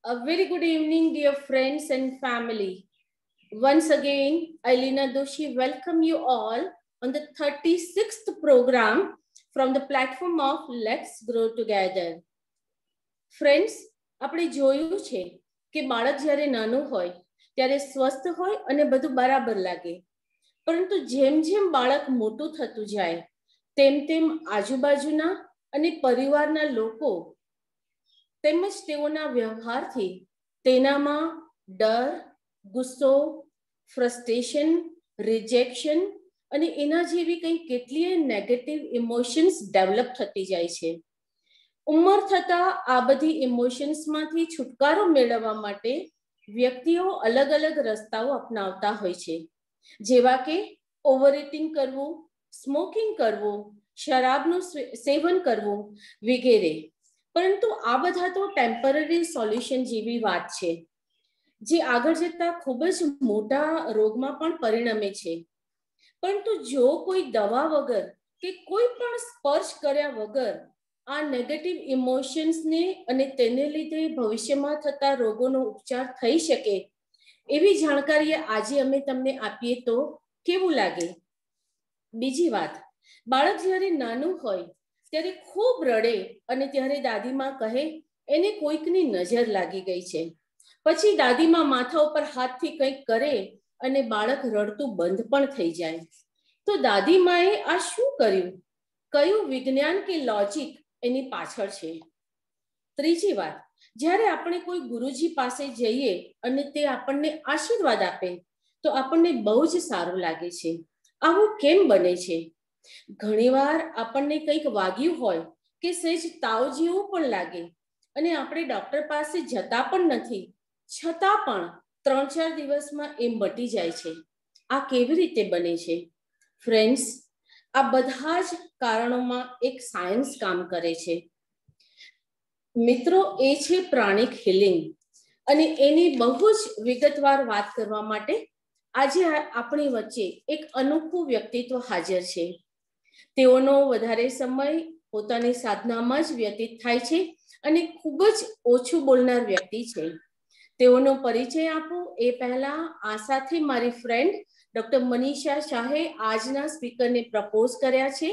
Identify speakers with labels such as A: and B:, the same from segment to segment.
A: A very good evening, dear friends and family. Once again, Ailina Doshi welcome you all on the 36th program from the platform of Let's Grow Together. Friends, આપણે જોયું છે કે બાળક જ્યારે નાનું હોય ત્યારે સ્વસ્થ હોય અને બધું બરાબર લાગે, પરંતુ જેમ જેમ બાળક મોટું થતું જાય તેમ તેમ આજુબાજુના અને પરિવારના લોકો તેમજ તેઓના વ્યવહારથી તેનામાં ડર, ગુસ્સો, ફ્રસ્ટ્રેશન, રિજેક્શન અને એના જેવી કંઈ કેટલીય નેગેટિવ ઇમોશન્સ ડેવલપ થતી જાય છે. ઉંમર થતાં આ બધી ઇમોશન્સમાંથી છુટકારો મેળવવા માટે વ્યક્તિઓ અલગ અલગ રસ્તાઓ અપનાવતા હોય છે, જેવા કે ઓવર ઇટિંગ કરવું, સ્મોકિંગ કરવું, શરાબનું સેવન કરવું વગેરે. પરંતુ આ બધા તો ટેમ્પરરી સોલ્યુશન જેવી વાત છે, જે આગળ જતા ખૂબ જ મોટા રોગમાં પણ પરિણમે છે. પરંતુ જો કોઈ દવા વગર કે કોઈ પણ સ્પર્શ કર્યા વગર આ નેગેટિવ ઇમોશન્સને અને તેને લીધે ભવિષ્યમાં થતા રોગોનો ઉપચાર થઈ શકે એવી જાણકારી આજે અમે તમને આપીએ તો કેવું લાગે? બીજી વાત, બાળક જ્યારે નાનું હોય ત્યારે ખૂબ રડે અને ત્યારે દાદીમાં કહે એને કોઈકની નજર લાગી ગઈ છે. પછી દાદીમાં માથા ઉપર હાથથી કંઈક કરે અને બાળક રડતું બંધ પણ થઈ જાય. તો દાદીમાએ આ શું કર્યું? કયું વિજ્ઞાન કે લોજિક એની પાછળ છે? ત્રીજી વાત, જ્યારે આપણે કોઈ ગુરુજી પાસે જઈએ અને તે આપણને આશીર્વાદ આપે તો આપણને બહુ જ સારું લાગે છે. આવું કેમ બને છે? ઘણીવાર આપણને કંઈક વાગ્યું હોય કે સહેજ તાવ જેવું પણ લાગે અને આપણે ડોક્ટર પાસે જતા પણ નથી, છતાં પણ 3-4 દિવસમાં એ મટી જાય છે. આ કેવી રીતે બને છે? ફ્રેન્ડ્સ, આ બધા જ કારણોમાં એક સાયન્સ કામ કરે છે. મિત્રો, એ છે પ્રાણિક હિલિંગ, અને એની બહુ જ વિગતવાર વાત કરવા માટે આજે આપણી વચ્ચે એક અનોખું વ્યક્તિત્વ હાજર છે. તેઓનો વધારે સમય પોતાની સાધનામાં જ વ્યતીત થાય છે અને ખૂબ જ ઓછું બોલનાર વ્યક્તિ છે. તેઓનો પરિચય આપું એ પહેલા આ સાથે મારી ફ્રેન્ડ ડોક્ટર મનીષા શાહે આજના સ્પીકરને પ્રપોઝ કર્યા છે.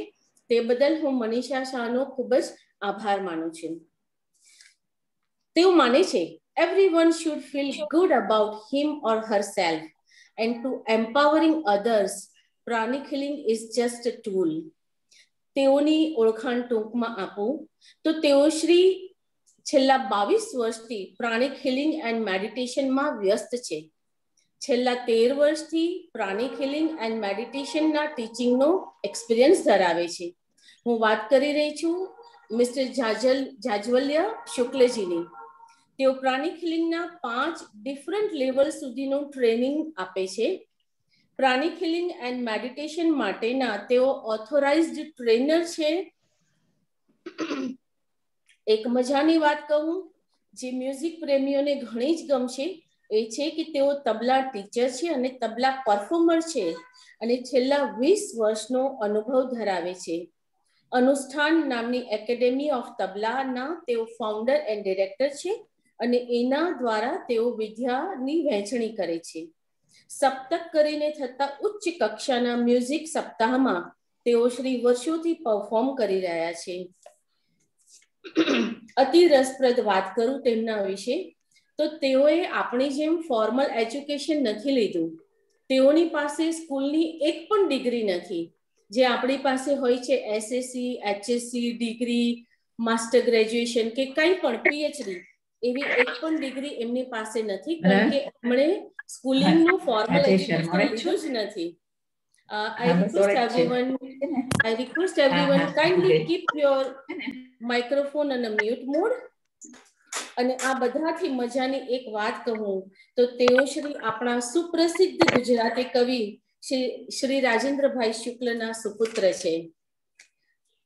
A: તે બદલ હું મનીષા શાહનો ખૂબ જ આભાર માનું છું. તેઓ માને છે everyone should feel good about him or herself and to empowering others, pranic healing is just a tool. તેઓની ઓળખાણ ટૂંકમાં આપું તો તેઓ શ્રી છેલ્લા 22 વર્ષથી પ્રાણિક હિલિંગ એન્ડ મેડિટેશનમાં વ્યસ્ત છે. છેલ્લા 13 વર્ષથી પ્રાણિક હિલિંગ એન્ડ મેડિટેશનના ટીચિંગનો એક્સપિરિયન્સ ધરાવે છે. હું વાત કરી રહી છું મિસ્ટર જાજવલ્ય શુક્લજીની. તેઓ પ્રાણિક હિલિંગના 5 ડિફરન્ટ લેવલ સુધીનું ટ્રેનિંગ આપે છે. પ્રાણિક હિલિંગ એન્ડ મેડિટેશન માટેના તેઓ ઓથોરાઇઝ્ડ ટ્રેનર છે. એક મજાની વાત કહું જે મ્યુઝિક પ્રેમીઓને ઘણી જ ગમશે એ છે કે તેઓ તબલા ટીચર છે અને તબલા પરફોર્મર છે અને છેલ્લા 20 વર્ષનો અનુભવ ધરાવે છે. અનુષ્ઠાન નામની એકેડેમી ઓફ તબલાના તેઓ ફાઉન્ડર એન્ડ ડિરેક્ટર છે અને એના દ્વારા તેઓ વિદ્યાની વહેંચણી કરે છે. સપ્તક કરીને થતા ઉચ્ચ કક્ષાના મ્યુઝિક સપ્તાહમાં તેઓ શ્રી વર્ષોથી પરફોર્મ કરી રહ્યા છે. અતિ રસપ્રદ વાત કરું તેમના વિશે તો તેઓએ આપણી જેમ ફોર્મલ એજ્યુકેશન નથી લીધું. તેઓની પાસે સ્કૂલની એક પણ ડિગ્રી નથી, જે આપણી પાસે હોય છે SSC, HSC degree, master graduation કે કંઈ પણ પીએચડી, એવી એક પણ ડિગ્રી એમની પાસે નથી, કારણ કે એમણે સ્કૂલિંગનું ફોર્મલ એજ્યુકેશન લીધું જ નથી. I request everyone kindly keep your microphone on a mute mode. અને આ બધાથી મજાની એક વાત કહું તો તેઓ શ્રી આપણા સુપ્રસિદ્ધ ગુજરાતી કવિ શ્રી રાજેન્દ્રભાઈ શુક્લના સુપુત્ર છે.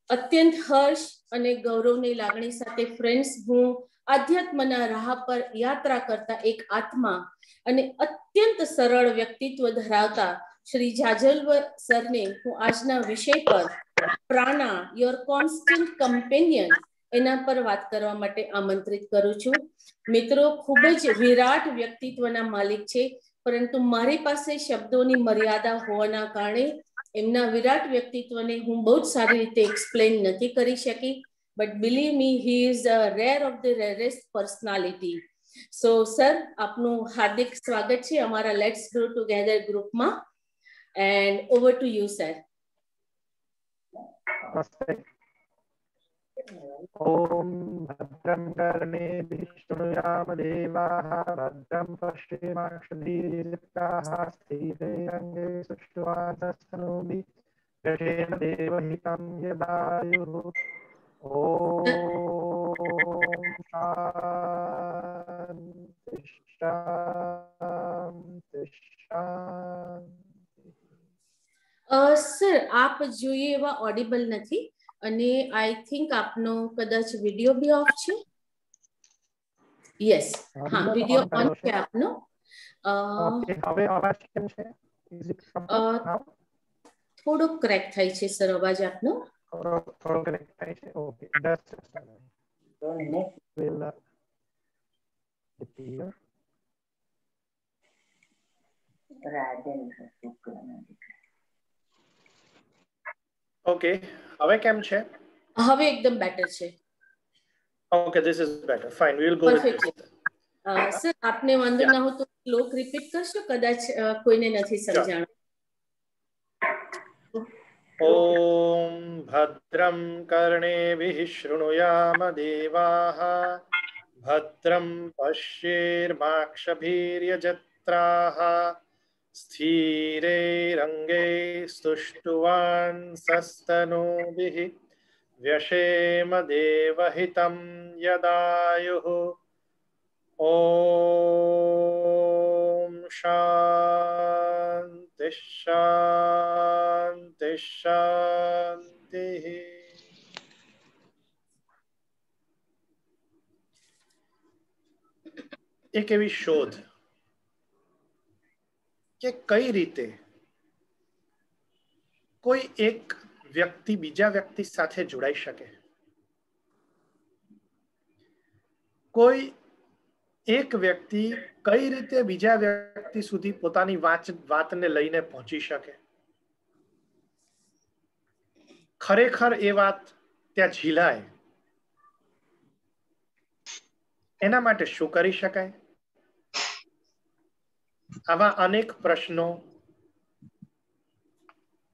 A: અત્યંત હર્ષ અને ગૌરવની લાગણી સાથે ફ્રેન્ડ્સ, હું આધ્યાત્મના રાહ પર યાત્રા કરતા એક આત્મા અને અત્યંત સરળ વ્યક્તિત્વ ધરાવતા શ્રી જાજલ્વ સરને હું આજના વિષય પર પ્રાણા યોર કોન્સ્ટન્ટ કમ્પેનિયન એના પર વાત કરવા માટે આમંત્રિત કરું છું. મિત્રો ખૂબ જ વિરાટ વ્યક્તિત્વના માલિક છે, પરંતુ મારી પાસે શબ્દોની મર્યાદા હોવાના કારણે એમના વિરાટ વ્યક્તિત્વને હું બહુ જ સારી રીતે એક્સપ્લેન નથી કરી શકી. But believe me, he is a rare of the rarest personality. So sir, આપનું હાર્દિક સ્વાગત છે અમારા લેટ્સ ગ્રો ટુગેધર ગ્રુપમાં. And over to you sir.
B: नमस्ते। ओम भद्रं कर्णेभिः शृणुयाम देवाः भद्रं पश्येमाक्षधीर्यजत्राः स्थिरैरङ्गे सुष्ठुवाचस्तनूभिः यशेम देवहितं यदायुः। ओम शान्ति शान्ति शान्ति।
A: સર, આપ જોઈએ એવા ઓડિબલ નથી અને આઈ થિંક આપનો કદાચ વિડિયો બી ઓફ છે. યસ, હા, વિડિયો ઓન છે આપનો.
B: ઓકે, હવે અવાજ કેમ છે? ઇઝ ઇટ નાઉ?
A: થોડો ક્રેક થાય છે સર અવાજ આપનો.
B: થોડો ક્રેક થાય છે. Okay, just will appear. Okay, હવે કેમ છે?
A: હવે એકદમ બેટર છે.
B: Okay, this is better. Fine, we will go with this.
A: Sir, આપને વાંધો ના હો તો શ્લોક રિપીટ કરશો, કદાચ કોઈને નથી સમજાણું.
B: ઓમ ભદ્રમ કર્ણેભિઃ શૃણુયામ દેવાઃ ભદ્રમ પશ્યેર્માક્ષભીર્યજત્રાઃ સ્થિરૈરङ्गे स्तुष्ट्वांसस्तनूभिः व्यशेम देवहितं यदायुः। ओम शांति शांति शांति। एक एवी शोध કે કઈ રીતે કોઈ એક વ્યક્તિ બીજા વ્યક્તિ સાથે જોડાઈ શકે, કોઈ એક વ્યક્તિ કઈ રીતે બીજા વ્યક્તિ સુધી પોતાની વાતને લઈને પહોંચી શકે. ખરેખર એ વાત ત્યાં ઝીલાય એના માટે શું કરી શકાય? આવા અનેક પ્રશ્નો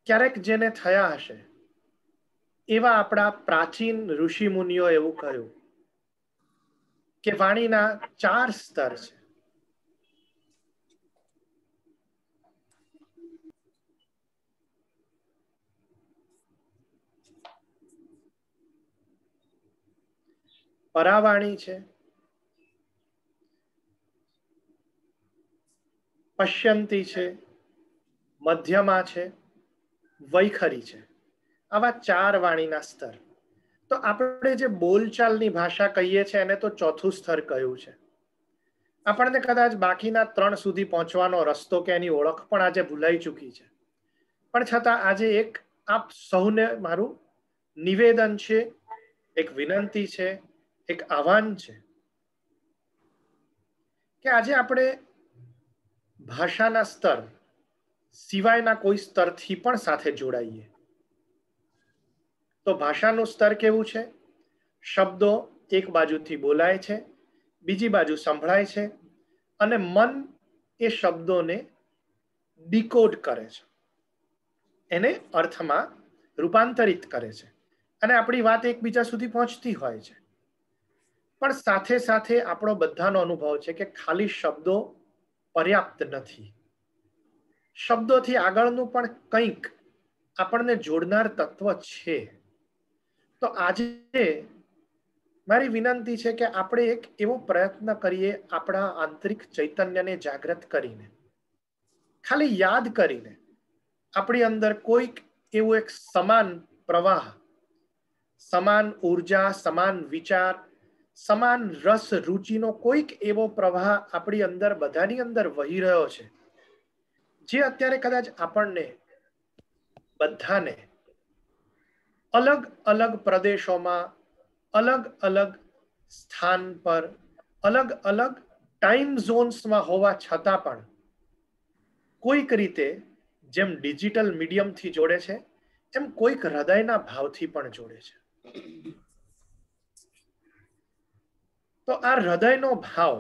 B: ક્યારેક જેને થયા હશે એવા આપણા પ્રાચીન ઋષિ મુનિઓ એવું કહ્યું કે વાણીના 4 સ્તર છે. પરાવાણી છે, પશ્યંતી છે, મધ્યમા છે, વૈખરી છે. આવા 4 વાણીના સ્તર. તો આપણે જે બોલચાલની ભાષા કહીએ છીએ એને તો ચોથું સ્તર કહ્યું છે. આપણને કદાચ બાકીના 3 સુધી પહોંચવાનો રસ્તો કે એની ઓળખ પણ આજે ભૂલાઈ ચૂકી છે. પણ છતાં આજે એક આપ સૌને મારું નિવેદન છે, એક વિનંતી છે, એક આહ્વાન છે કે આજે આપણે ભાષાના સ્તર સિવાયના કોઈ સ્તરથી પણ સાથે જોડાઈએ. તો ભાષાનું સ્તર કેવું છે? શબ્દો એક બાજુથી બોલાય છે, બીજી બાજુ સંભળાય છે અને મન એ શબ્દોને ડીકોડ કરે છે, એને અર્થમાં રૂપાંતરિત કરે છે અને આપણી વાત એકબીજા સુધી પહોંચતી હોય છે. પણ સાથે સાથે આપણો બધાનો અનુભવ છે કે ખાલી શબ્દો પર્યાપ્ત નથી. શબ્દોથી આગળનું પણ કંઈક આપણને જોડનાર તત્વ છે. તો આજે મારી વિનંતી છે કે આપણે એક એવો પ્રયત્ન કરીએ, આપણા આંતરિક ચૈતન્યને જાગૃત કરીને, ખાલી યાદ કરીને, આપણી અંદર કોઈક એવું એક સમાન પ્રવાહ, સમાન ઉર્જા, સમાન વિચાર, સમાન રસ રુચિનો કોઈક એવો પ્રવાહ આપણી અંદર બધાની અંદર વહી રહ્યો છે, જે અત્યારે કદાચ આપણને બધાને અલગ અલગ પ્રદેશોમાં अलग अलग स्थान पर अलग अलग टाइम ઝોન્સ માં હોવા છતાં પણ કોઈક રીતે જેમ ડિજિટલ મીડિયમથી જોડે છે એમ કોઈક હૃદયના ભાવથી પણ જોડે છે. તો આ હૃદયનો ભાવ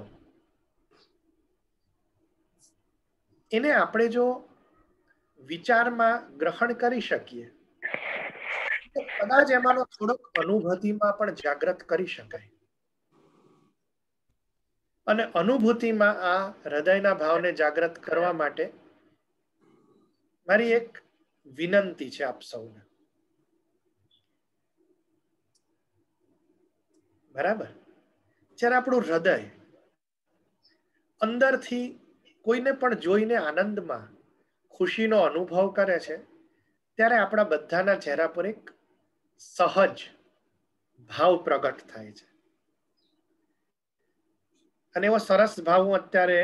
B: એને આપણે જો વિચારમાં ગ્રહણ કરી શકીએ તો કદાચ એમાંનો થોડોક અનુભૂતિમાં પણ જાગૃત કરી શકાય. અને અનુભૂતિમાં આ હૃદયના ભાવને જાગૃત કરવા માટે મારી એક વિનંતી છે આપ સૌને. બરાબર, જ્યારે આપણું હૃદય અંદરથી કોઈને પણ જોઈને આનંદમાં ખુશીનો અનુભવ કરે છે ત્યારે આપણા બધાના ચહેરા પર એક સહજ ભાવ પ્રગટ થાય છે. અને એવો સરસ ભાવ હું અત્યારે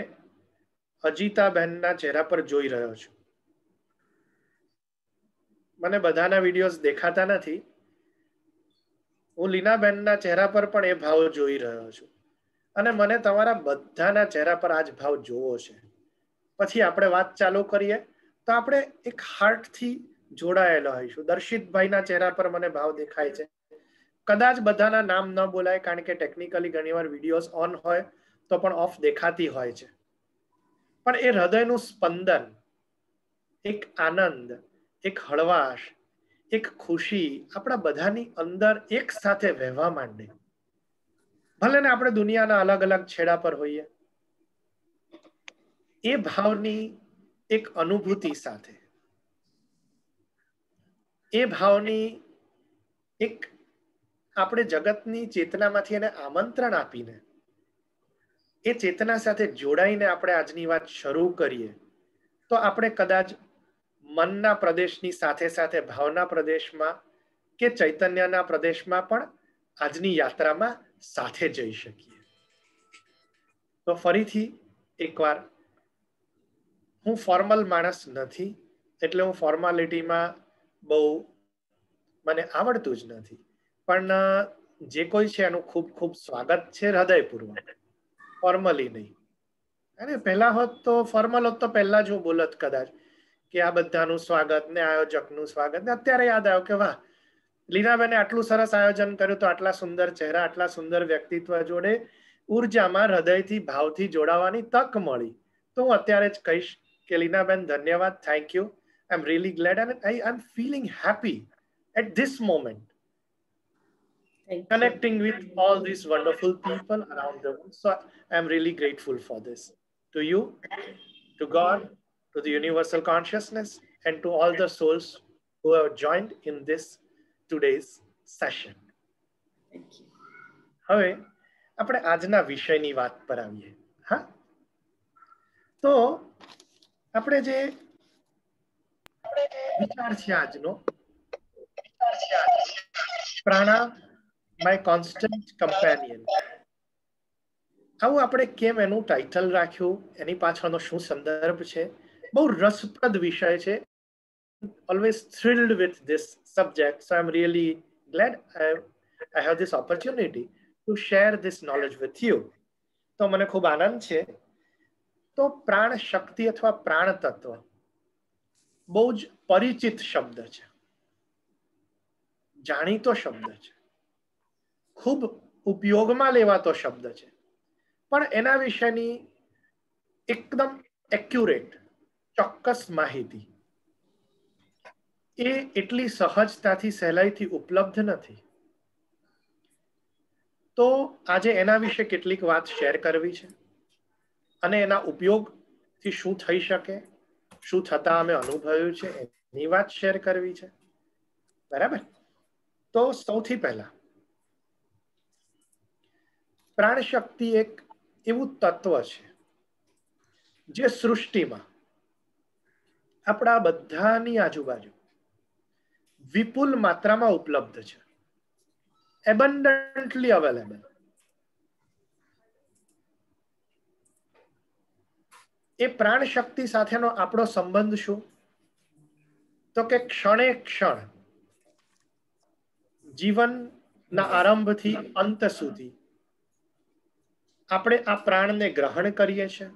B: અજીતાબહેનના ચહેરા પર જોઈ રહ્યો છું. મને બધાના વિડીયોઝ દેખાતા નથી. હું લીનાબેનના ચહેરા પર પણ એ ભાવ જોઈ રહ્યો છું અને મને તમારા બધાના ચહેરા પર આ જ ભાવ જોવો છે. પછી આપણે વાત ચાલુ કરીએ તો આપણે એક હાર્ટથી જોડાયેલા હોઈશું. દર્શિતભાઈના ચહેરા પર મને ભાવ દેખાય છે. કદાચ બધાના નામ ન બોલાય કારણ કે ટેકનિકલી ઘણીવાર વિડીયોઝ ઓન હોય તો પણ ઓફ દેખાતી હોય છે. પણ એ હૃદયનું સ્પંદન, એક આનંદ, એક હળવાશ, એક ખુશી આપણા બધાની અંદર એક સાથે વહેવા માંડે. ભલે ને આપણે દુનિયાના અલગ અલગ છેડા પર હોઈએ, એ ભાવની એક અનુભૂતિ સાથે, એ ભાવની એક આપણે જગતની ચેતનામાંથી એને આમંત્રણ આપીને એ ચેતના સાથે જોડાઈને આપણે આજની વાત શરૂ કરીએ તો આપણે કદાચ મનના પ્રદેશની સાથે સાથે ભાવના પ્રદેશમાં કે ચૈતન્યના પ્રદેશમાં પણ આજની યાત્રામાં સાથે જઈ શકીએ. તો ફરીથી એકવાર, હું ફોર્મલ માણસ નથી એટલે હું ફોર્માલિટીમાં બહુ મને આવડતું જ નથી, પણ જે કોઈ છે એનું ખૂબ ખૂબ સ્વાગત છે હૃદયપૂર્વક, ફોર્મલી નહીં. અને પહેલા હોત તો ફોર્મલ હોત તો પહેલા જ હું બોલત કદાચ કે આ બધાનું સ્વાગત ને આયોજકનું સ્વાગત. ને અત્યારે યાદ આવ્યું કે વાહ, લીનાબેને આટલું સરસ આયોજન કર્યું તો આટલા સુંદર ચહેરા, આટલા સુંદર વ્યક્તિત્વ જોડે ઉર્જામાં હૃદયથી ભાવથી જોડાવાની તક મળી. તો હું અત્યારે જ કહીશ કે લીનાબેન ધન્યવાદ, thank you. I am really glad and I am feeling happy at this moment, connecting with all these wonderful people around the world. So I'm really grateful for this. To you, to God, to the universal consciousness, and to all the souls who have joined in this today's session.
A: Thank you.
B: હવે આપણે આજના વિષયની વાત પર આવીએ. હા, તો આપણે જે વિચાર છે આજનો, પ્રાણા માય કોન્સ્ટન્ટ કમ્પેનિયન. આવું આપણે કેમ એનું ટાઇટલ રાખ્યું, એની પાછળનો શું સંદર્ભ છે, બહુ રસપ્રદ વિષય છે. Always thrilled with this subject, so I'm really glad I have this opportunity to share this knowledge with you. તો મને ખૂબ આનંદ છે. તો પ્રાણ શક્તિ અથવા પ્રાણ તત્વ બહુ જ પરિચિત શબ્દ છે, જાણીતો શબ્દ છે, ખૂબ ઉપયોગમાં લેવાતો શબ્દ છે. પણ એના વિશેની એકદમ એક્યુરેટ, ચોક્કસ માહિતી એ એટલી સહજતાથી સહેલાઈથી ઉપલબ્ધ નથી. તો આજે એના વિશે કેટલીક વાત શેર કરવી છે અને એના ઉપયોગથી શું થઈ શકે, શું થતા અમે અનુભવ્યું છે એની વાત શેર કરવી છે. બરાબર. તો સૌથી પહેલા પ્રાણ શક્તિ એક એવું તત્વ છે જે સૃષ્ટિમાં આપણા બધાની આજુબાજુ વિપુલ માત્રામાં ઉપલબ્ધ છે, એબન્ડન્ટલી અવેલેબલ. એ પ્રાણ શક્તિ સાથેનો આપણો સંબંધ શું? તો કે ક્ષણે ક્ષણ જીવન ના આરંભથી અંત સુધી આપણે આ પ્રાણને ગ્રહણ કરીએ છીએ,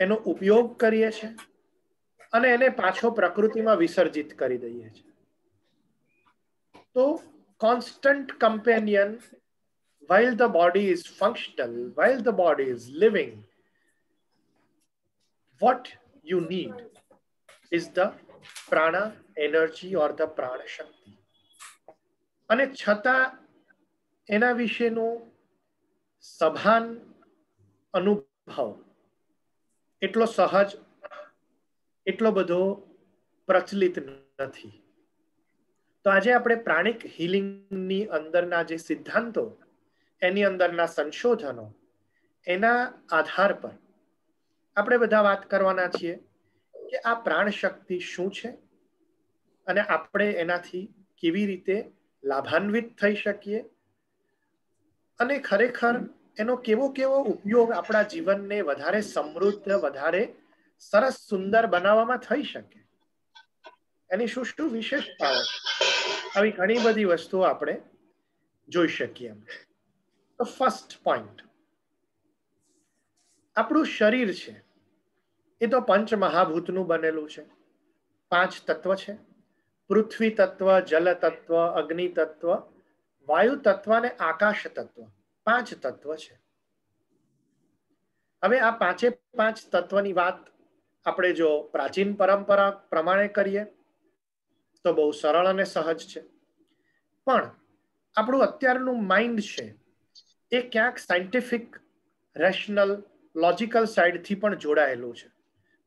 B: એનો ઉપયોગ કરીએ છીએ અને એને પાછો પ્રકૃતિમાં વિસર્જિત કરી દઈએ છીએ. તો constant companion while the body is functional, while the body is living, what you need is the prana energy or the prana shakti. અને છતાં એના વિશેનો સભાન અનુભવ એટલો સહજ, એટલો બધો પ્રચલિત નથી. તો આજે આપણે પ્રાણિક હિલિંગની અંદરના જે સિદ્ધાંતો, એની અંદરના સંશોધનો, એના આધાર પર આપણે બધા વાત કરવાના છીએ કે આ પ્રાણ શક્તિ શું છે અને આપણે એનાથી કેવી રીતે લાભાન્વિત થઈ શકીએ અને ખરેખર એનો કેવો કેવો ઉપયોગ આપણા જીવનને વધારે સમૃદ્ધ, વધારે સરસ, સુંદર બનાવવામાં થઈ શકે, એની શું શું વિશેષતાઓ, આવી ઘણી બધી વસ્તુઓ આપણે જોઈ શકીએ. તો ફર્સ્ટ પોઈન્ટ, આપણું શરીર છે એ તો પંચ મહાભૂતનું બનેલું છે. 5 તત્વ છે: પૃથ્વી તત્વ, જલ તત્વ, અગ્નિ તત્વ, વાયુ તત્વ અને આકાશ તત્વ. 5 તત્વ છે. હવે આ 5 તત્વની વાત આપણે જો પ્રાચીન પરંપરા પ્રમાણે કરીએ તો બહુ સરળ અને સહજ છે. પણ આપણું અત્યારનું માઇન્ડ છે એ ક્યાંક સાયન્ટિફિક, રેશનલ, લોજિકલ સાઈડથી પણ જોડાયેલું છે.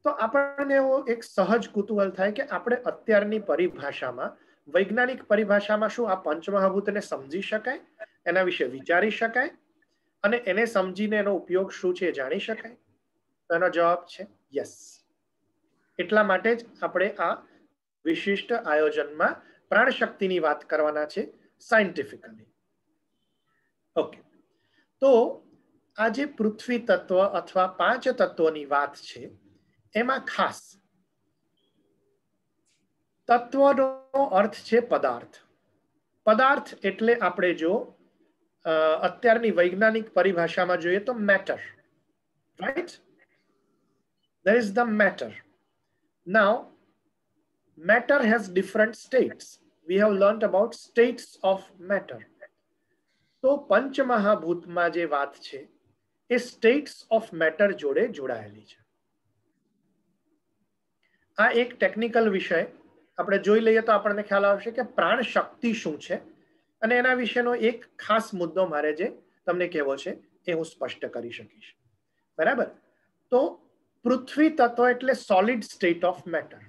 B: તો આપણને એવો એક સહજ કુતૂહલ થાય કે આપણે અત્યારની પરિભાષામાં, વૈજ્ઞાનિક પરિભાષામાં શું આ પંચમહાભૂતને સમજી શકાય, એના વિશે વિચારી શકાય અને એને સમજીને એનો ઉપયોગ શું છે જાણી શકાય? તો એનો જવાબ છે યસ. એટલા માટે જ આપણે આ વિશિષ્ટ આયોજનમાં પ્રાણશક્તિની વાત કરવાના છે સાયન્ટિફિકલી. ઓકે, તો આ જે પૃથ્વી તત્વ અથવા 5 તત્વોની વાત છે એમાં ખાસ તત્વનો અર્થ છે પદાર્થ. પદાર્થ એટલે આપણે જો અત્યારની વૈજ્ઞાનિક પરિભાષામાં જોઈએ તો matter, right? There is the matter. Now, matter has different states. We have learned about states of matter. તો પંચમહાભૂતમાં જે વાત છે એ સ્ટેટ્સ ઓફ મેટર જોડે જોડાયેલી છે. આ એક ટેકનિકલ વિષય આપણે જોઈ લઈએ તો આપણને ખ્યાલ આવશે કે પ્રાણ શક્તિ શું છે અને એના વિશેનો એક ખાસ મુદ્દો મારે જે તમને કહેવો છે એ હું સ્પષ્ટ કરી શકીશ. બરાબર? તો પૃથ્વી તત્વ એટલે સોલિડ સ્ટેટ ઓફ મેટર,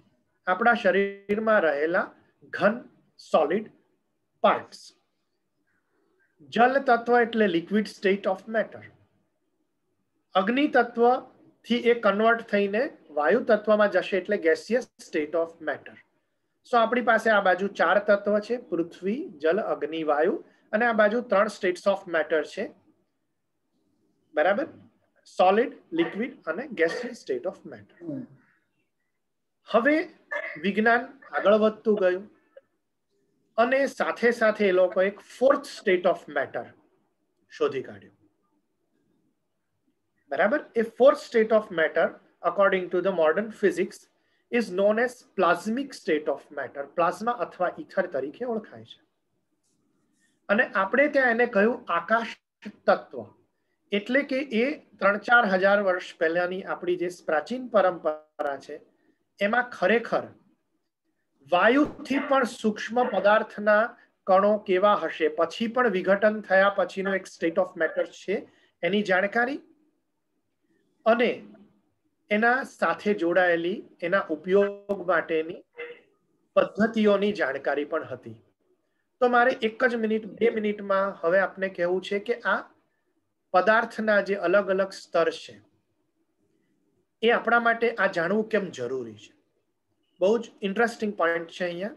B: આપણા શરીરમાં રહેલા ઘન સોલિડ પાર્ટ્સ. જલ તત્વ એટલે લિક્વિડ સ્ટેટ ઓફ મેટર. અગ્નિ તત્વ થી એ કન્વર્ટ થઈને વાયુ તત્વમાં જશે એટલે ગેસિયસ સ્ટેટ ઓફ મેટર. સો આપણી પાસે આ બાજુ 4 તત્વ છે: પૃથ્વી, જલ, અગ્નિ, વાયુ, અને આ બાજુ 3 સ્ટેટ્સ ઓફ મેટર છે. બરાબર? સોલિડ, લિક્વિડ અને ગેસિયસ સ્ટેટ ઓફ મેટર. હવે વિજ્ઞાન આગળ વધતું ગયું અને સાથે સાથે એ લોકો એક 4th સ્ટેટ ઓફ મેટર શોધી કાઢ્યું. બરાબર? એ 4th state of matter according to the modern physics is known as plasmic state of matter. Plasma અથવા ઈથર તરીકે ઓળખાય છે. અને આપણે ત્યાં એને કહ્યું આકાશ તત્વ. એટલે કે એ 3-4 હજાર વર્ષ પહેલાની આપણી જે પ્રાચીન પરંપરા છે એમાં ખરેખર વાયુથી પણ સૂક્ષ્મ પદાર્થના કણો કેવા હશે, પછી પણ વિઘટન થયા પછીનો એક સ્ટેટ ઓફ મેટર છે એની જાણકારી અને એના સાથે જોડાયેલી એના ઉપયોગ માટેની પદ્ધતિઓની જાણકારી પણ હતી. તો મારે 1 જ મિનિટ 2 મિનિટમાં હવે આપને કહેવું છે કે આ પદાર્થના જે અલગ અલગ સ્તર છે એ આપણા માટે આ જાણવું કેમ જરૂરી છે. બહુ જ ઇન્ટરેસ્ટિંગ પોઈન્ટ છે. અહીંયા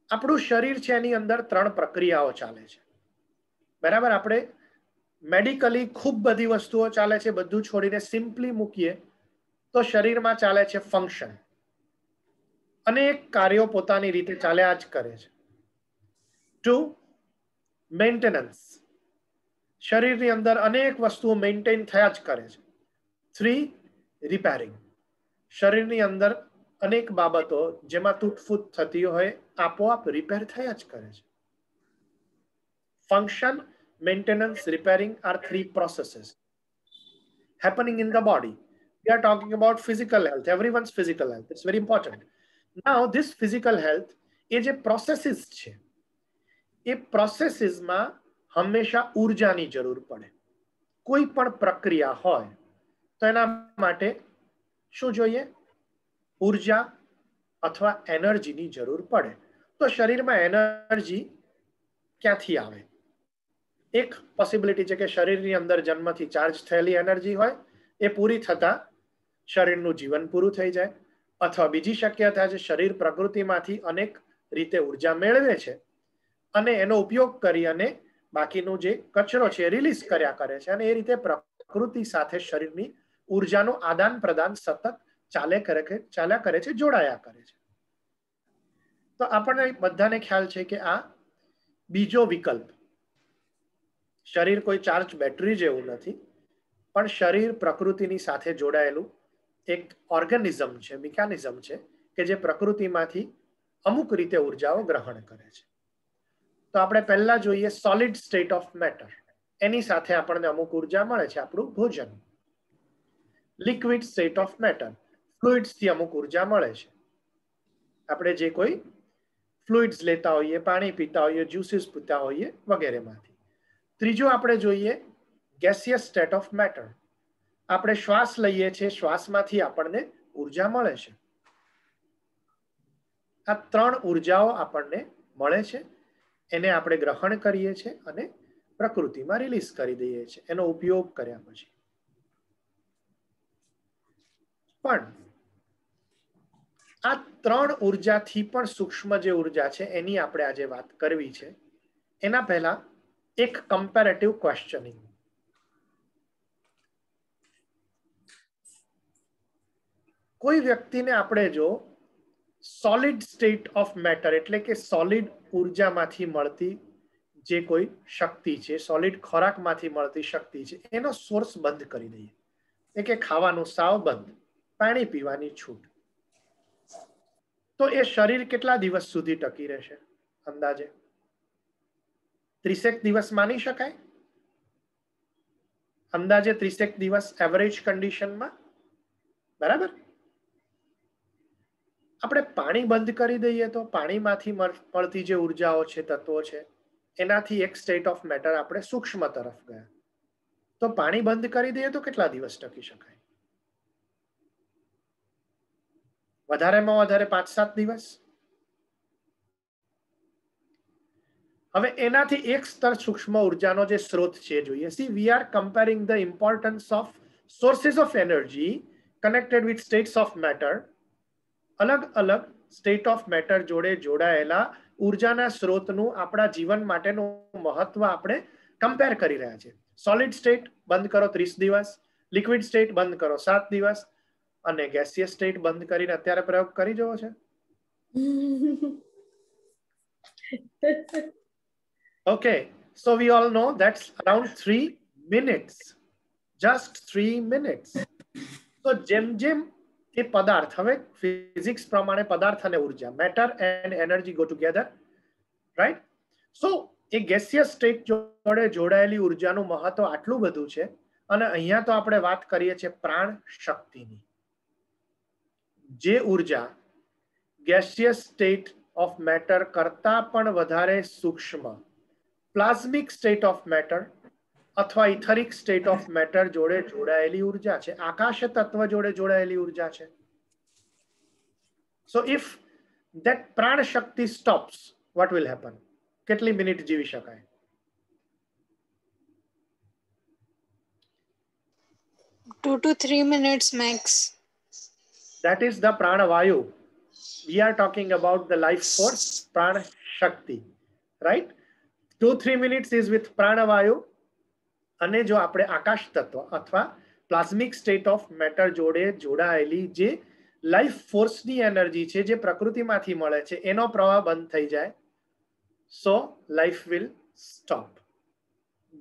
B: આપણું શરીર છે એની અંદર 3 પ્રક્રિયાઓ ચાલે છે. બરાબર? આપણે મેડિકલી ખૂબ બધી વસ્તુઓ ચાલે છે, બધું છોડીને સિમ્પલી મૂકીએ તો શરીરમાં ચાલે છે ફંક્શન. અનેક કાર્યો પોતાની રીતે ચાલ્યા જ કરે છે. 2 મેન્ટેનન્સ, શરીરની અંદર અનેક વસ્તુઓ મેન્ટેન થયા જ કરે છે. 3 રિપેરિંગ, શરીરની અંદર અનેક બાબતો જેમાં તૂટફૂટ થતી હોય આપોઆપ રિપેર થયા જ કરે છે. Function, maintenance, repairing are 3 processes happening in the body. We are talking about physical health, everyone's physical health. It's very important. Now this physical health એ જે પ્રોસેસીસ છે એ પ્રોસેસીસમાં હંમેશા ઊર્જાની જરૂર પડે. કોઈ પણ પ્રક્રિયા હોય તો એના માટે શું જોઈએ? ઊર્જા અથવા એનર્જીની જરૂર પડે. તો શરીરમાં એનર્જી ક્યાંથી આવે? એક પોસિબિલિટી છે કે શરીરની અંદર જન્મથી ચાર્જ થયેલી એનર્જી હોય, એ પૂરી થતા શરીરનું જીવન પૂરું થઈ જાય. અથવા બીજી શક્યતા છે શરીર પ્રકૃતિમાંથી અનેક રીતે ઊર્જા મેળવે છે અને એનો ઉપયોગ કરી અને બાકીનો જે કચરો છે રિલીઝ કર્યા કરે છે અને એ રીતે પ્રકૃતિ સાથે શરીરની ઊર્જાનું આદાન પ્રદાન સતત ચાલ્યા કરે છે, જોડાયા કરે છે. તો આપણને બધાને ખ્યાલ છે કે આ બીજો વિકલ્પ, શરીર કોઈ ચાર્જ બેટરી જેવું નથી, પણ શરીર પ્રકૃતિની સાથે જોડાયેલું એક ઓર્ગેનિઝમ છે, મિકેનિઝમ છે કે જે પ્રકૃતિમાંથી અમુક રીતે ઊર્જાઓ ગ્રહણ કરે છે. તો આપણે પહેલા જોઈએ સોલિડ સ્ટેટ ઓફ મેટર, એની સાથે આપણને અમુક ઊર્જા મળે છે, આપણું ભોજન. લિક્વિડ સ્ટેટ ઓફ મેટર, ફ્લુઇડ્સથી અમુક ઊર્જા મળે છે. આપણે જે કોઈ ફ્લુઇડ્સ લેતા હોઈએ, પાણી પીતા હોઈએ, જ્યુસીસ પીતા હોઈએ વગેરેમાંથી. ત્રીજું આપણે જોઈએ ગેસિયસ સ્ટેટ ઓફ મેટર, આપણે શ્વાસ લઈએ છીએ, શ્વાસમાંથી આપણને ઊર્જા મળે છે. આ 3 ઊર્જાઓ આપણને મળે છે, એને આપણે ગ્રહણ કરીએ છીએ અને પ્રકૃતિમાં રિલીઝ કરી દઈએ છીએ એનો ઉપયોગ કર્યા પછી. પણ આ 3 ઊર્જાથી પણ સૂક્ષ્મ જે ઊર્જા છે એની આપણે આજે વાત કરવી છે. એના પહેલા એક કમ્પેરેટિવ ક્વેશ્ચનિંગ. કોઈ વ્યક્તિને આપણે જો સોલિડ સ્ટેટ ઓફ મેટર એટલે કે સોલિડ ઊર્જામાંથી મળતી જે કોઈ શક્તિ છે, સોલિડ ખોરાકમાંથી મળતી શક્તિ છે, એનો સોર્સ બંધ કરી દઈએ, એટલે કે ખાવાનું સાવ બંધ, પાણી પીવાની છૂટ, તો એ શરીર કેટલા દિવસ સુધી ટકી રહેશે? અંદાજે 30 દિવસ માની શકાય? અંદાજે 30 દિવસ એવરેજ કન્ડિશનમાં, બરાબર? આપણે પાણી બંધ કરી દઈએ તો પાણીમાંથી મળતી જે ઊર્જાઓ છે, તત્વો છે, એનાથી એક સ્ટેટ ઓફ મેટર આપણે સૂક્ષ્મ તરફ ગયા. તો પાણી બંધ કરી દઈએ તો કેટલા દિવસ ટકી શકાય? વધારેમાં વધારે 5-7 દિવસ. હવે એનાથી એક સ્તર સૂક્ષ્મ ઊર્જાનો જે સ્ત્રોત છે જોઈએ. See, we are comparing the importance of sources of energy connected with states of matter. અલગ અલગ સ્ટેટ ઓફ મેટર જોડે જોડાયેલા ઊર્જાના સ્ત્રોતનું આપણા જીવન માટેનું મહત્વ આપણે કમ્પેર કરી રહ્યા છે. સોલિડ સ્ટેટ બંધ કરો 30 દિવસ, લિક્વિડ સ્ટેટ બંધ કરો 7 દિવસ અને ગેસિયસ સ્ટેટ બંધ કરીને અત્યારે પ્રયોગ કરી જવો છે. Okay, so we all know that's around 3 minutes, just 3 minutes. So જેમ એ પદાર્થ, હવે ફિઝિક્સ પ્રમાણે પદાર્થ અને ઊર્જા, matter and energy go together, right? So A gaseous state જોડે જોડાયેલી ઊર્જાનું મહત્વ આટલું બધું છે અને અહીંયા તો આપણે વાત કરીએ છીએ પ્રાણ શક્તિની. જે ઊર્જા ગેસિયસ સ્ટેટ ઓફ મેટર કરતા પણ વધારે સૂક્ષ્મ પ્લાઝમિક સ્ટેટ ઓફ મેટર અથવા ઇથરિક સ્ટેટ ઓફ મેટર જોડે જોડાયેલી ઊર્જા છે, આકાશ તત્વ જોડે જોડાયેલી ઊર્જા છે. So if that Pran Shakti stops, what will happen? કેટલી મિનિટ જીવી શકાય?
C: Two to 3 minutes max.
B: That is the prana vayu. We are talking about the life force, prana shakti, right? 2-3 minutes is with prana vayu. અને જો આપણે આકાશ તત્વ અથવા પ્લાઝમિક state of matter જોડે જોડાયેલી જે લાઈફ ફોર્સની એનર્જી છે, જે પ્રકૃતિમાંથી મળે છે, એનો પ્રવાહ બંધ થઈ જાય, so life will stop.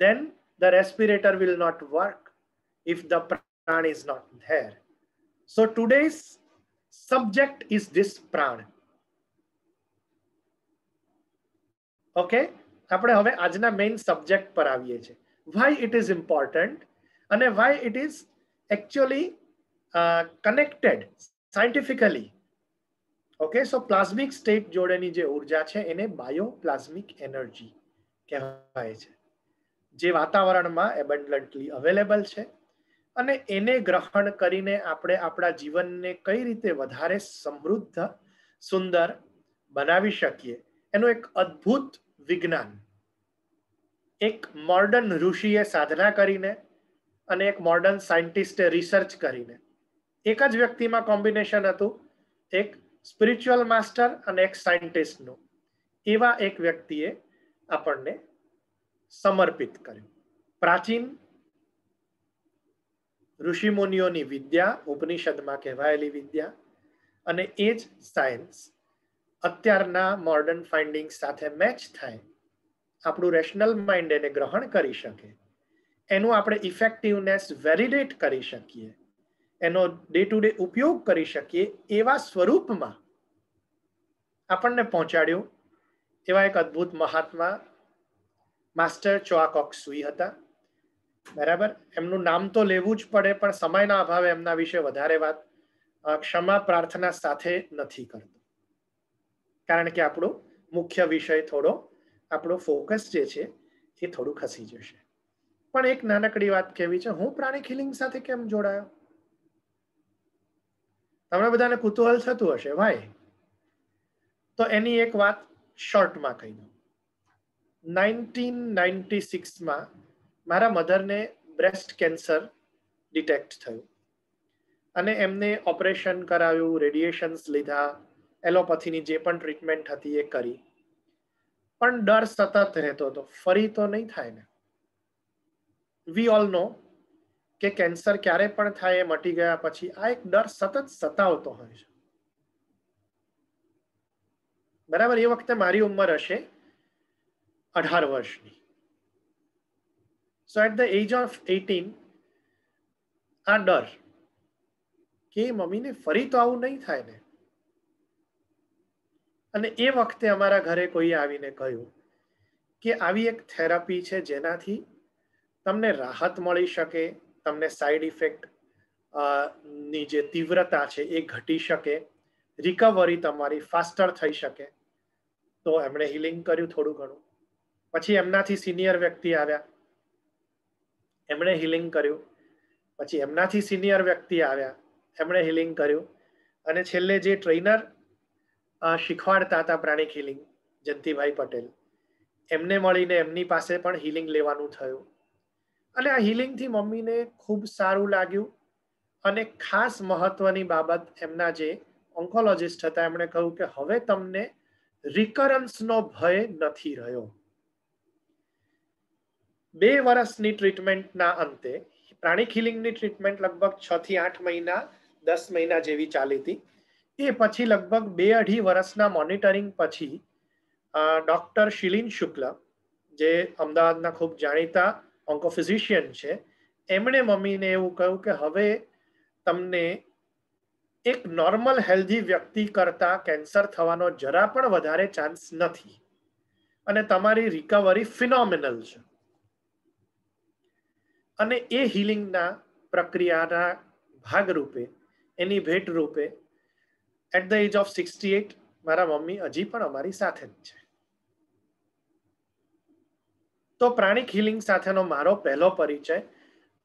B: Then the respirator will not work if the pran is not there. So today's subject is this pran. Okay, આપણે હવે આજના મેઇન સબ્જેક્ટ પર આવીએ છીએ. Why it is important અને why it is actually connected scientifically. Okay, so plasmic state જોડેની જે ઊર્જા છે એને બાયોપ્લાઝમિક એનર્જી કહેવાય છે, જે વાતાવરણમાં એબન્ડન્ટલી અવેલેબલ છે અને એને ગ્રહણ કરીને આપણે આપણા જીવનને કઈ રીતે વધારે સમૃદ્ધ સુંદર બનાવી શકીએ એનું એક અદ્ભુત વિજ્ઞાન એક મોડર્ન ઋષિએ સાધના કરીને અને એક મોડર્ન સાયન્ટિસ્ટે રિસર્ચ કરીને એક જ વ્યક્તિમાં કોમ્બિનેશન હતું, એક સ્પિરિચ્યુઅલ માસ્ટર અને એક સાયન્ટિસ્ટનું, એવા એક વ્યક્તિએ આપણને સમર્પિત કર્યું. પ્રાચીન ઋષિમુનિઓની વિદ્યા, ઉપનિષદમાં કહેવાયેલી વિદ્યા અને એ જ સાયન્સ અત્યારના મોડર્ન ફાઇન્ડિંગ્સ સાથે મેચ થાય, આપણું રેશનલ માઇન્ડ એને ગ્રહણ કરી શકે, એનું આપણે ઇફેક્ટિવનેસ વેલિડેટ કરી શકીએ, એનો ડે ટુ ડે ઉપયોગ કરી શકીએ એવા સ્વરૂપમાં આપણને પહોંચાડ્યું એવા એક અદ્ભુત મહાત્મા માસ્ટર ચોઆ કોક સુઈ હતા. બરાબર, એમનું નામ તો લેવું જ પડે, પણ સમયના અભાવે એમના વિશે વધારે વાત ક્ષમા પ્રાર્થના સાથે નથી કરતો, કારણ કે આપણો મુખ્ય વિષય થોડો, આપણો ફોકસ જે છે એ થોડું ખસી જશે. પણ એક નાનકડી વાત કહેવી છે, હું પ્રાણી હિલિંગ સાથે કેમ જોડાયો? તમને બધાને કુતૂહલ થતું હશે, ભાઈ. તો એની એક વાત શોર્ટમાં કહી દઉં. 1996માં મારા મધરને બ્રેસ્ટ કેન્સર ડિટેક્ટ થયું અને એમને ઓપરેશન કરાવ્યું, રેડિયેશન્સ લીધા, એલોપેથીની જે પણ ટ્રીટમેન્ટ હતી એ કરી, પણ ડર સતત રહેતો હતો, ફરી તો નહીં થાય ને. વી ઓલ નો કે કેન્સર ક્યારે પણ થાય એ મટી ગયા પછી આ એક ડર સતત સતાવતો હોય છે. બરાબર, એ વખતે મારી ઉંમર હશે 18 વર્ષની. So at the age of 18 આ ડર કે મમ્મીને ફરી તો આવું નહીં થાય ને. અને એ વખતે અમારા ઘરે કોઈ આવીને કહ્યું કે આવી એક થેરાપી છે જેનાથી તમને રાહત મળી શકે, તમને સાઈડ ઇફેક્ટ ની જે તીવ્રતા છે એ ઘટી શકે, રિકવરી તમારી ફાસ્ટર થઈ શકે. તો એમણે હિલિંગ કર્યું થોડું ઘણું. પછી એમનાથી સિનિયર વ્યક્તિ આવ્યા, એમણે હિલિંગ કર્યું. પછી એમનાથી સિનિયર વ્યક્તિ આવ્યા, એમણે હિલિંગ કર્યું. અને છેલ્લે જે ટ્રેનર શીખવાડતા હતા પ્રાણિક હિલિંગ, જયંતિભાઈ પટેલ, એમને મળીને એમની પાસે પણ હિલિંગ લેવાનું થયું. અને આ હિલિંગથી મમ્મીને ખૂબ સારું લાગ્યું. અને ખાસ મહત્વની બાબત, એમના જે ઓન્કોલોજિસ્ટ હતા એમણે કહ્યું કે હવે તમને રિકરન્સનો ભય નથી રહ્યો. 2 વર્ષની ટ્રીટમેન્ટના અંતે, પ્રાણિક હિલિંગની ટ્રીટમેન્ટ લગભગ 6 થી 8 મહિના 10 મહિના જેવી ચાલી હતી. એ પછી લગભગ 2-2.5 વર્ષના મોનિટરિંગ પછી ડોક્ટર શિલીન શુક્લ, જે અમદાવાદના ખૂબ જાણીતા ઓન્કોફિઝિશિયન છે, એમણે મમ્મીને એવું કહ્યું કે હવે તમને એક નોર્મલ હેલ્ધી વ્યક્તિ કરતા કેન્સર થવાનો જરા પણ વધારે ચાન્સ નથી અને તમારી રિકવરી ફિનોમિનલ છે. અને એ હિલિંગના પ્રક્રિયાના ભાગરૂપે, એની ભેટ રૂપે, એટ ધ એજ ઓફ 68 મારા મમ્મી હજી પણ અમારી સાથે જ છે. તો પ્રાણિક હિલિંગ સાથેનો મારો પહેલો પરિચય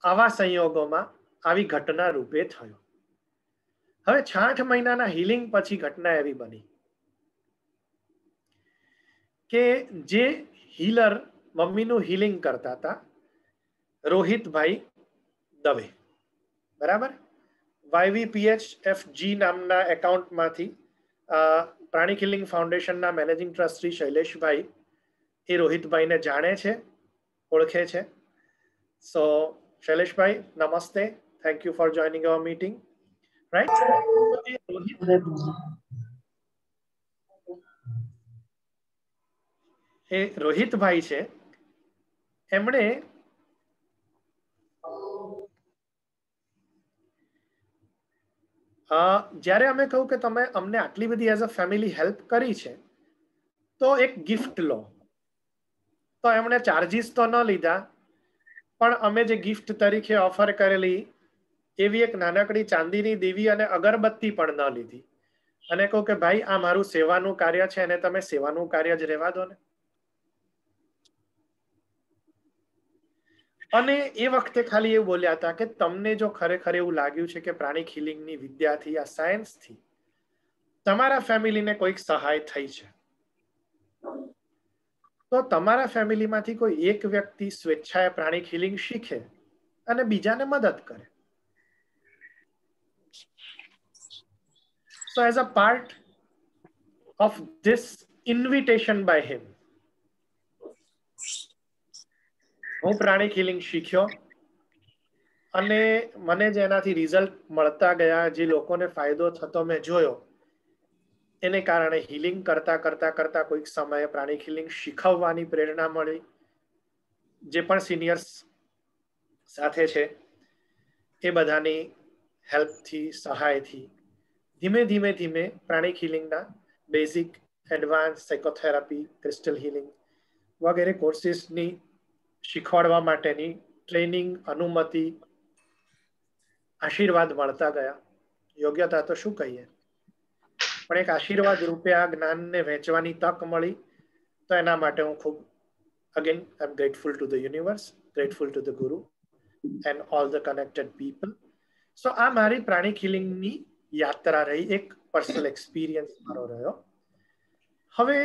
B: આવા સંયોગોમાં, આવી ઘટના રૂપે થયો. હવે 6-8 મહિનાના હિલિંગ પછી ઘટના એવી બની કે જે હીલર મમ્મીનું હિલિંગ કરતા હતા, રોહિતભાઈ દવે, બરાબર, YVPHFG નામના એકાઉન્ટમાંથી પ્રાણિક હિલિંગ ફાઉન્ડેશનના મેનેજિંગ ટ્રસ્ટી શૈલેષભાઈ એ રોહિતભાઈને જાણે છે, ઓળખે છે. સો શૈલેષભાઈ, નમસ્તે, thank you for joining our meeting. Right, એ રોહિતભાઈ છે, એમણે જ્યારે અમે કહ્યું કે તમે અમને આટલી બધી એઝ અ ફેમિલી હેલ્પ કરી છે તો એક ગિફ્ટ લો, તો એમણે ચાર્જીસ તો ન લીધા, પણ અમે જે ગિફ્ટ તરીકે ઓફર કરેલી એવી એક નાનકડી ચાંદીની દીવી અને અગરબત્તી પણ ન લીધી, અને કહું કે ભાઈ આ મારું સેવાનું કાર્ય છે અને તમે સેવાનું કાર્ય જ રહેવા દો ને. અને એ વખતે ખાલી એવું બોલ્યા હતા કે તમને જો ખરેખર એવું લાગ્યું છે કે પ્રાણિક હિલિંગની વિદ્યાથી આ સાયન્સથી તમારા ફેમિલીને કોઈક સહાય થઈ છે, તો તમારા ફેમિલીમાંથી કોઈ એક વ્યક્તિ સ્વેચ્છાએ પ્રાણિક હિલિંગ શીખે અને બીજાને મદદ કરે. So as a part of this invitation by him, હું પ્રાણિક હિલિંગ શીખ્યો અને મને જેનાથી રિઝલ્ટ મળતા ગયા, જે લોકોને ફાયદો થતો મેં જોયો, એને કારણે હિલિંગ કરતા કરતા કરતા કોઈક સમયે પ્રાણિક હિલિંગ શીખવવાની પ્રેરણા મળી. જે પણ સિનિયર્સ સાથે છે એ બધાની હેલ્પથી, સહાયથી ધીમે ધીમે ધીમે પ્રાણિક હિલિંગના basic, advance psychotherapy, crystal healing વગેરે કોર્સિસની શીખવાડવા માટેની ટ્રેનિંગ, અનુમતિ, આશીર્વાદ મળતા ગયા. યોગ્યતા તો શું કહીએ, પણ એક આશીર્વાદ રૂપે આ જ્ઞાનને વહેંચવાની તક મળી, તો એના માટે હું ખૂબ again I'm grateful to the universe, grateful to the guru and all the connected people. So આ મારી પ્રાણિક હિલિંગની યાત્રા રહી, એક પર્સનલ એક્સપિરિયન્સ મારો રહ્યો. હવે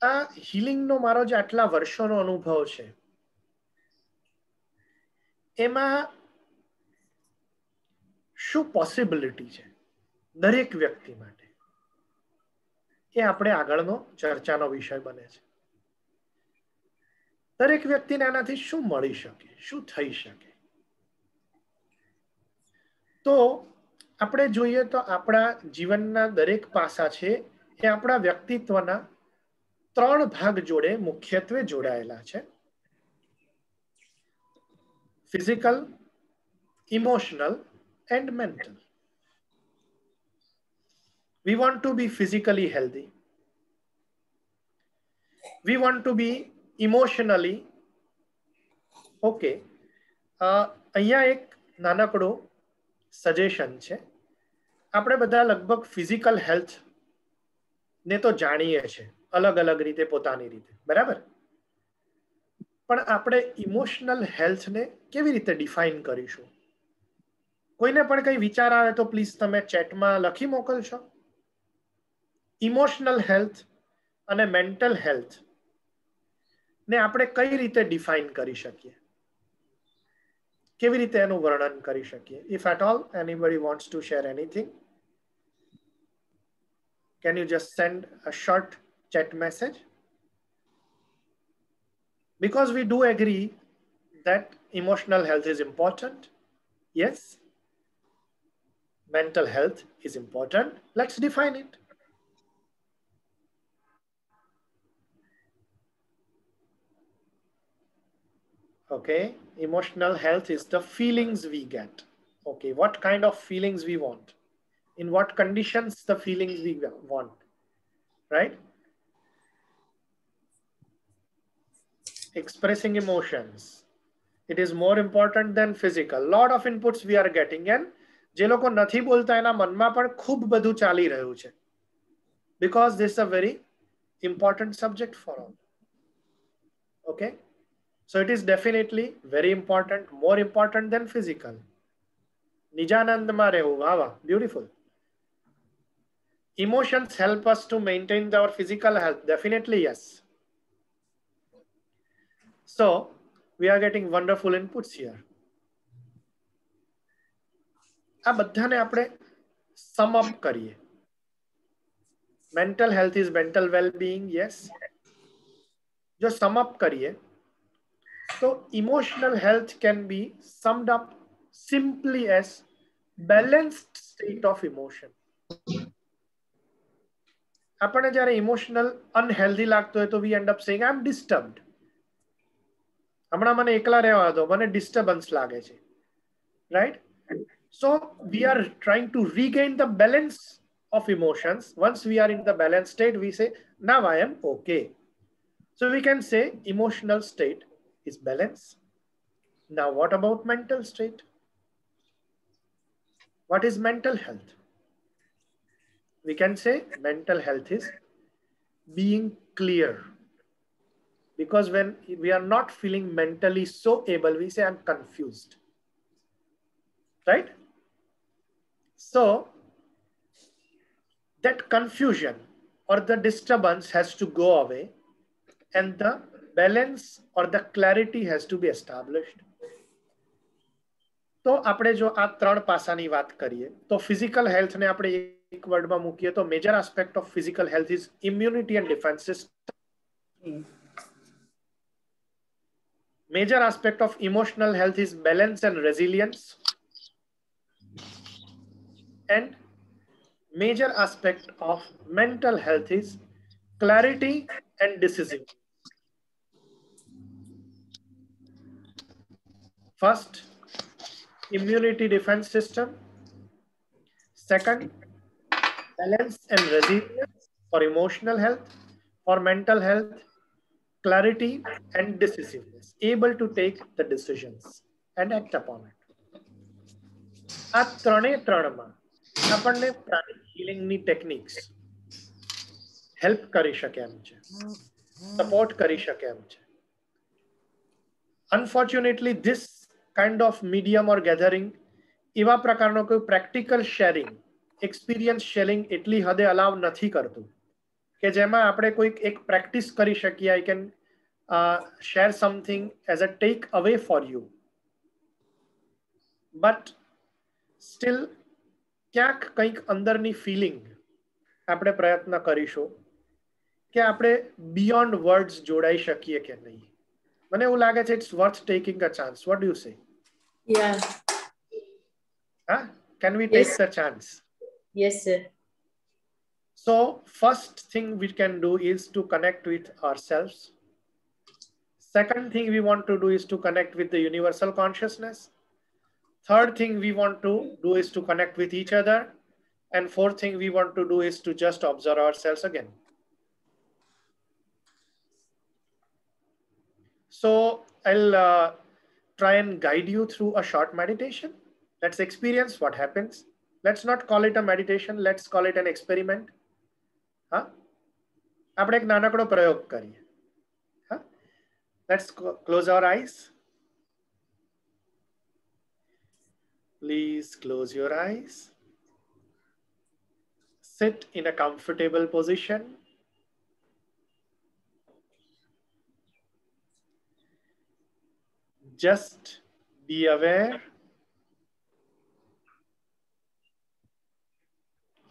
B: આ હિલિંગનો મારો જે આટલા વર્ષોનો અનુભવ છે એમાં શું પોસિબિલિટી છે દરેક વ્યક્તિ માટે, એ આપણે આગળનો ચર્ચાનો વિષય બને છે. દરેક વ્યક્તિને આનાથી શું મળી શકે, શું થઈ શકે? તો આપણે જોઈએ તો આપણા જીવનના દરેક પાસા છે એ આપણા વ્યક્તિત્વના 3 ભાગ જોડે મુખ્યત્વે જોડાયેલા છે: physical, emotional and mental. We want to be physically healthy. We want to be emotionally okay. અહીંયા એક નાનકડો સજેશન છે. આપણે બધા લગભગ ફિઝિકલ હેલ્થ ને તો જાણીએ છે અલગ અલગ રીતે, પોતાની રીતે, બરાબર, પણ આપણે ઇમોશનલ હેલ્થને કેવી રીતે ડિફાઇન કરીશું? કોઈને પણ કંઈ વિચાર આવે તો પ્લીઝ તમે ચેટમાં લખી મોકલશો. ઇમોશનલ હેલ્થ અને મેન્ટલ હેલ્થ ને આપણે કઈ રીતે ડિફાઇન કરી શકીએ, કેવી રીતે એનું વર્ણન કરી શકીએ? If at all anybody wants to share anything, can you just send a short chat message? Because we do agree that emotional health is important. Yes, mental health is important. Let's define it. Okay, emotional health is the feelings we get. Okay, what kind of feelings we want, in what conditions the feelings we want, right? Expressing emotions, it is more important than physical. Lot of inputs we are getting, and જે લોકો નથી બોલતા એના મનમાં પણ ખૂબ બધું ચાલી રહ્યું છે, because this is a very important subject for all. Okay, so it is definitely very important, more important than physical. નિજાનંદમાં રહેવું, વાહ વાહ, beautiful. Emotions help us to maintain our physical health. Definitely yes. So we are getting wonderful inputs here. આ બધાને આપણે sum up કરીએ. Mental health is mental wellbeing, yes. જો sum up કરીએ તો emotional health can be summed up simply as balanced state of emotion. આપણને જ્યારે emotional unhealthy લાગતો હોય તો we end up saying I am disturbed. હમણાં મને એકલા રહેવા દો, મને ડિસ્ટર્બન્સ લાગે છે, right? So we are trying to regain the balance of emotions. Once we are in the balanced state, we say, now I am okay. So we can say emotional state is balance. Now what about mental state? What is mental health? We can say mental health is being clear. Because when we are not feeling mentally so able, we say I'm confused. Right? So that confusion or the disturbance has to go away and the balance or the clarity has to be established. તો આપણે જો આ ત્રણ પાસાની વાત કરીએ તો physical હેલ્થને આપણે એક વર્ડમાં મૂકીએ તો major aspect of physical health is immunity and defence system. Major aspect of emotional health is balance and resilience. And major aspect of mental health is clarity and decision. First, immunity defense system. Second, balance and resilience for emotional health. For mental health, clarity and decisiveness, able to take the decisions and act upon it. આ ત્રણે ત્રણમાં આપણને પ્રાણિક હીલિંગની techniques help કરી શકે એમ છે, support કરી શકે એમ છે. Unfortunately this kind of medium or gathering એવા પ્રકારનો કોઈ પ્રેક્ટિકલ શેરિંગ, એક્સપિરિયન્સ શેરિંગ એટલી હદે અલાવ નથી કરતું કે જેમાં આપણે કોઈક એક પ્રેક્ટિસ કરી શકીએ. I can share something as a take away for you, but still ક્યાંક કંઈક અંદરની ફિલિંગ આપણે પ્રયત્ન કરીશું કે આપણે બિયોન્ડ વર્ડ્સ જોડાઈ શકીએ કે નહીં. મને એવું લાગે છે it's worth taking a chance. What do you say?
A: Yeah.
B: Can we take the chance?
A: Yes, sir.
B: So first thing we can do is to connect with ourselves. Second thing we want to do is to connect with the universal consciousness. Third thing we want to do is to connect with each other. And fourth thing we want to do is to just observe ourselves again. So I'll try and guide you through a short meditation. Let's experience what happens. Let's not call it a meditation. Let's call it an experiment. આપણે એક નાનકડો પ્રયોગ કરીએ. Let's close our eyes. Please close your eyes. Sit in a comfortable position. Just be aware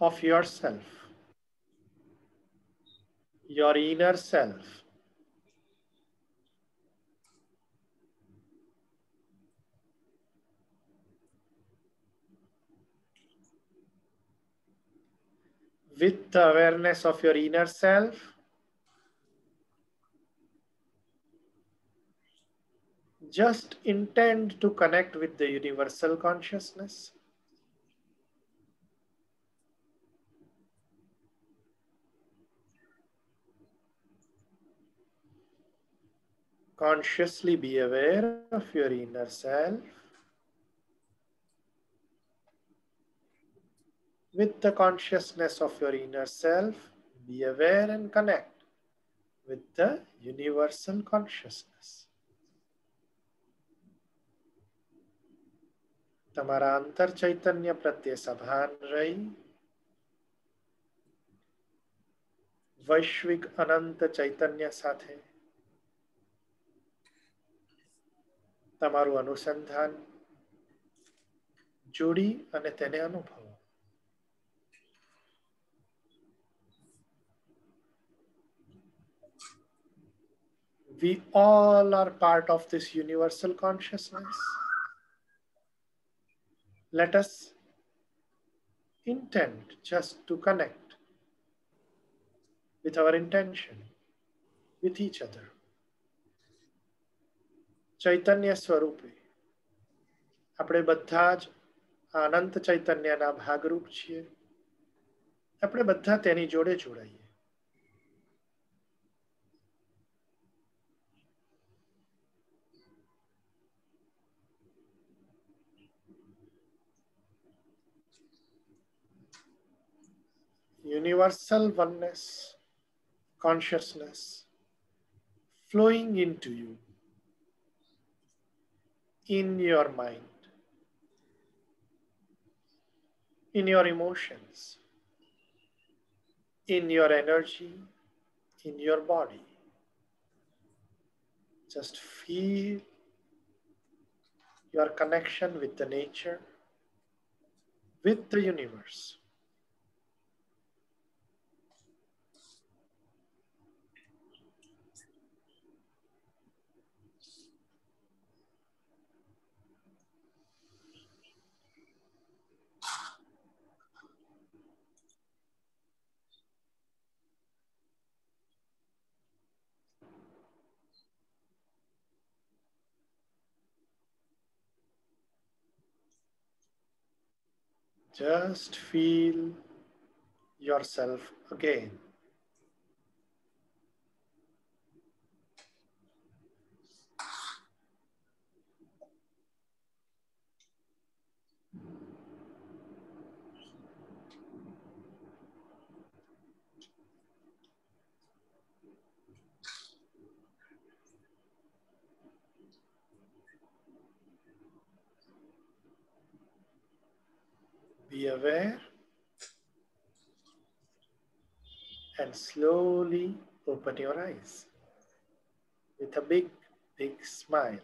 B: of yourself, your inner self. With the awareness of your inner self, just intend to connect with the universal consciousness. Consciously be aware of your inner self. With the consciousness of your inner self, be aware and connect with the universal consciousness. તમારા અંતર ચૈતન્ય પ્રત્યે સભાન રહી વૈશ્વિક અનંત ચૈતન્ય સાથે તમારું અનુસંધાન જોડી અને તેને અનુભવો. We all are part of this universal consciousness. Let us intend just to connect with our intention, with each other. ચૈતન્ય સ્વરૂપે આપણે બધા જ અનંત ચૈતન્યના ભાગરૂપ છીએ. આપણે બધા તેની જોડે જોડાઈએ. Universal oneness, consciousness flowing into you, in your mind, in your emotions, in your energy, in your body. Just feel your connection with the nature, with the universe. Just feel yourself again. Be aware and slowly open your eyes with a big, big smile.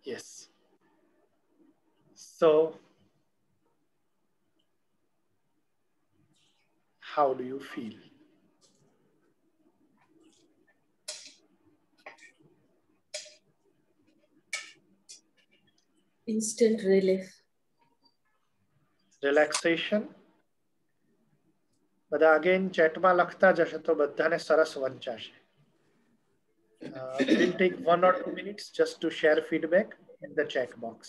B: Yes. So, how do you feel?
A: Instant relief.
B: Relaxation. બધા again chatમાં લખતા જશે તો બધાને સરસ વંચાશે. We'll take 1 or 2 minutes just to share feedback in the chat box.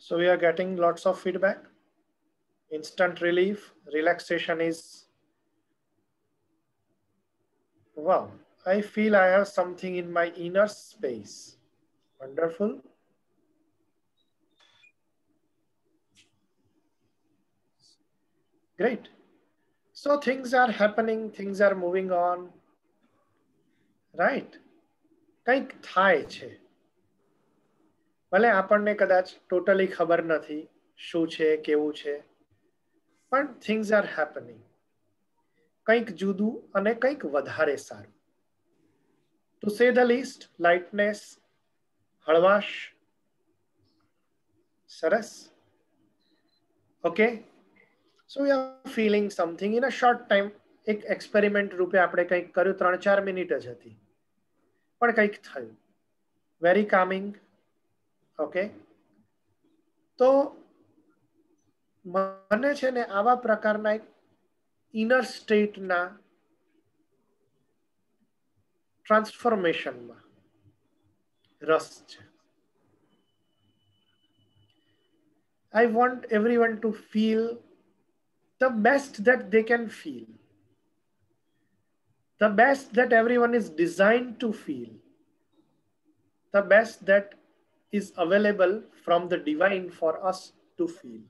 B: So we are getting lots of feedback. Instant relief, relaxation is, wow, I feel I have something in my inner space. Wonderful. Great. So things are happening, things are moving on, right? કંઈક થાય છે. ભલે આપણને કદાચ totally ખબર નથી શું છે કેવું છે, પણ things are happening. કંઈક જુદું અને કંઈક વધારે સારું. To say the least, lightness, હળવાશ, સરસ. Okay. So we are feeling something in a short time. એક એક્સપેરિમેન્ટ રૂપે આપણે કંઈક કર્યું, 3-4 મિનિટ જ હતી, પણ કંઈક થયું. Very calming. ઓકે. તો મને છે ને આવા પ્રકારના એક ઇનર સ્ટેટના ટ્રાન્સફોર્મેશનમાં રસ છે. I want everyone to feel the best that they can feel. The best that everyone is designed to feel. The best that is available from the divine for us to feel.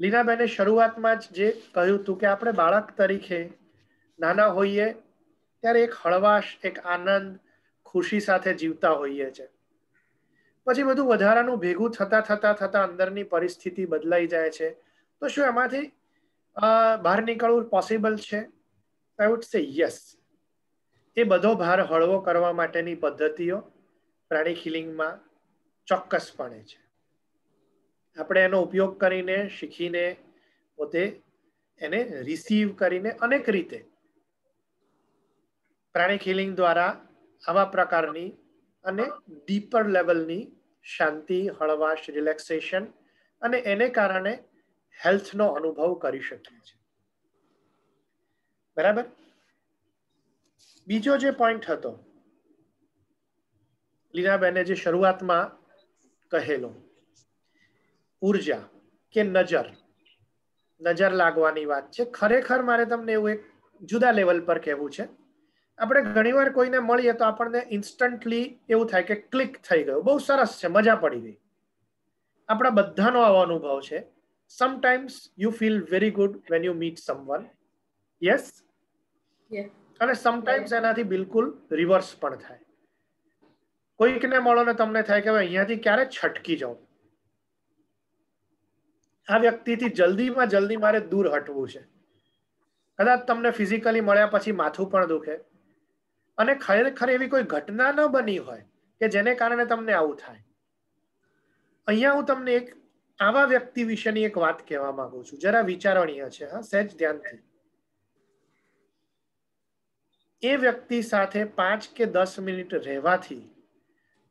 B: લીનાબેને શરૂઆતમાં જ જે કહ્યું હતું કે આપણે બાળક તરીકે નાના હોઈએ ત્યારે એક હળવાશ, એક આનંદ, ખુશી સાથે જીવતા હોઈએ છે. પછી બધું વધારાનું ભેગું થતા થતા થતા અંદરની પરિસ્થિતિ બદલાઈ જાય છે. તો શું એમાંથી બહાર નીકળવું પોસિબલ છે? I would say yes. એ બધો ભાર હળવો કરવા માટેની પદ્ધતિઓ પ્રાણિક હિલિંગમાં ચોક્કસપણે છે. આપણે એનો ઉપયોગ કરીને, શીખીને, પોતે એને રિસીવ કરીને અનેક રીતે પ્રાણિક હિલિંગ દ્વારા આવા પ્રકારની અને ડીપર લેવલની શાંતિ, હળવાશ, રિલેક્સેશન અને એને કારણે હેલ્થનો અનુભવ કરી શકીએ છીએ. બરાબર. બીજો જે પોઈન્ટ હતો લીનાબેને જે શરૂઆતમાં કહેલો, ઉર્જા કે નજર લાગવાની વાત છે. ખરેખર મારે તમને એવું એક જુદા લેવલ પર કહેવું છે. આપણે ઘણીવાર કોઈને મળીએ તો આપણને ઇન્સ્ટન્ટલી એવું થાય કે ક્લિક થઈ ગયું, બહુ સરસ છે, મજા પડી ગઈ. આપણા બધાનો આવો અનુભવ છે. Sometimes you feel very good when you meet someone. Yes. અને સમટાઈમ્સ એનાથી બિલકુલ રિવર્સ પણ થાય. કોઈકને મળો ને તમને થાય કે અહીંયાથી ક્યારે છટકી જાઉં, આ વ્યક્તિથી જલ્દીમાં જલ્દી મારે દૂર હટવું છે. કદાચ તમને ફિઝિકલી મળ્યા પછી માથું પણ દુખે અને ખરેખર એવી કોઈ ઘટના ન બની હોય કે જેને કારણે તમને આવું થાય. અહીંયા હું તમને એક આવા વ્યક્તિ વિશેની એક વાત કહેવા માંગુ છું. જરા વિચારણીય છે, હા, સહેજ ધ્યાનથી. એ વ્યક્તિ સાથે 5 કે 10 મિનિટ રહેવાથી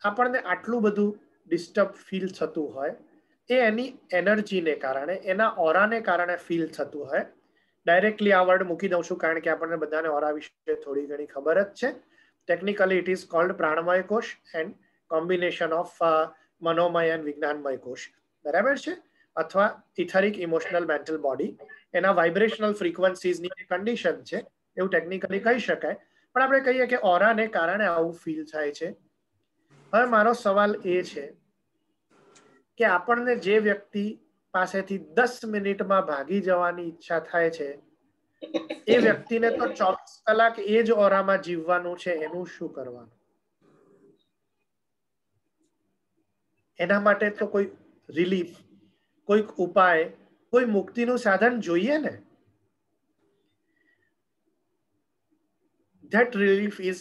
B: આપણને આટલું બધું ડિસ્ટર્બ ફીલ થતું હોય, એ એની એનર્જીને કારણે, એના ઓરાને કારણે ફીલ થતું હોય. ડાયરેક્ટલી આ વર્ડ મૂકી દઉં છું કારણ કે આપણને બધાને ઓરા વિશે થોડી ઘણી ખબર જ છે. ટેકનિકલી ઇટ ઇઝ કોલ્ડ પ્રાણમય કોષ એન્ડ કોમ્બિનેશન ઓફ મનોમય એન્ડ વિજ્ઞાનમય કોષ. બરાબર છે? અથવા ઇથરિક ઇમોશનલ મેન્ટલ બોડી. એના વાઇબ્રેશનલ ફ્રીક્વન્સીઝની કન્ડિશન છે એવું ટેકનિકલી કહી શકાય. પણ આપણે કહીએ કે ઓરાને કારણે આવું ફીલ થાય છે. હવે મારો સવાલ એ છે કે આપણને જે વ્યક્તિ પાસેથી 10 મિનિટમાં ભાગી જવાની ઈચ્છા થાય છે, એ વ્યક્તિને તો 24 કલાક એ જ ઓરામાં જીવવાનું છે. એનું શું કરવાનું? એના માટે તો કોઈ રિલીફ, કોઈક ઉપાય, કોઈ મુક્તિનું સાધન જોઈએ ને. That relief is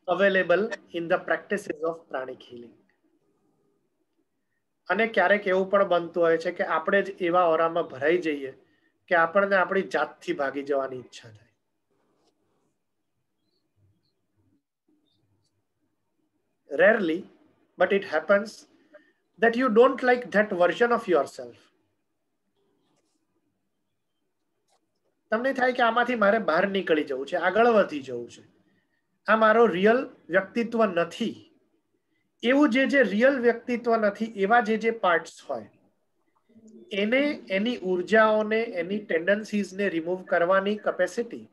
B: available in the practices of pranic healing. અને ક્યારેક એવું પણ બનતું હોય છે કે આપણે જ એવા ઓરામાં ભરાઈ જઈએ કે આપણને આપણી જાતથી ભાગી જવાની ઈચ્છા થાય. Rarely, but it happens that you don't like that version of yourself. તમને થાય કે આમાંથી મારે બહાર નીકળી જવું છે, આગળ વધી જવું છે, આ મારો રિયલ વ્યક્તિત્વ નથી. એવું જે રિયલ વ્યક્તિત્વ નથી એવા જે પાર્ટ્સ હોય એને, એની ઉર્જાઓને, એની ટેન્ડન્સીઝને રિમૂવ કરવાની કેપેસિટી,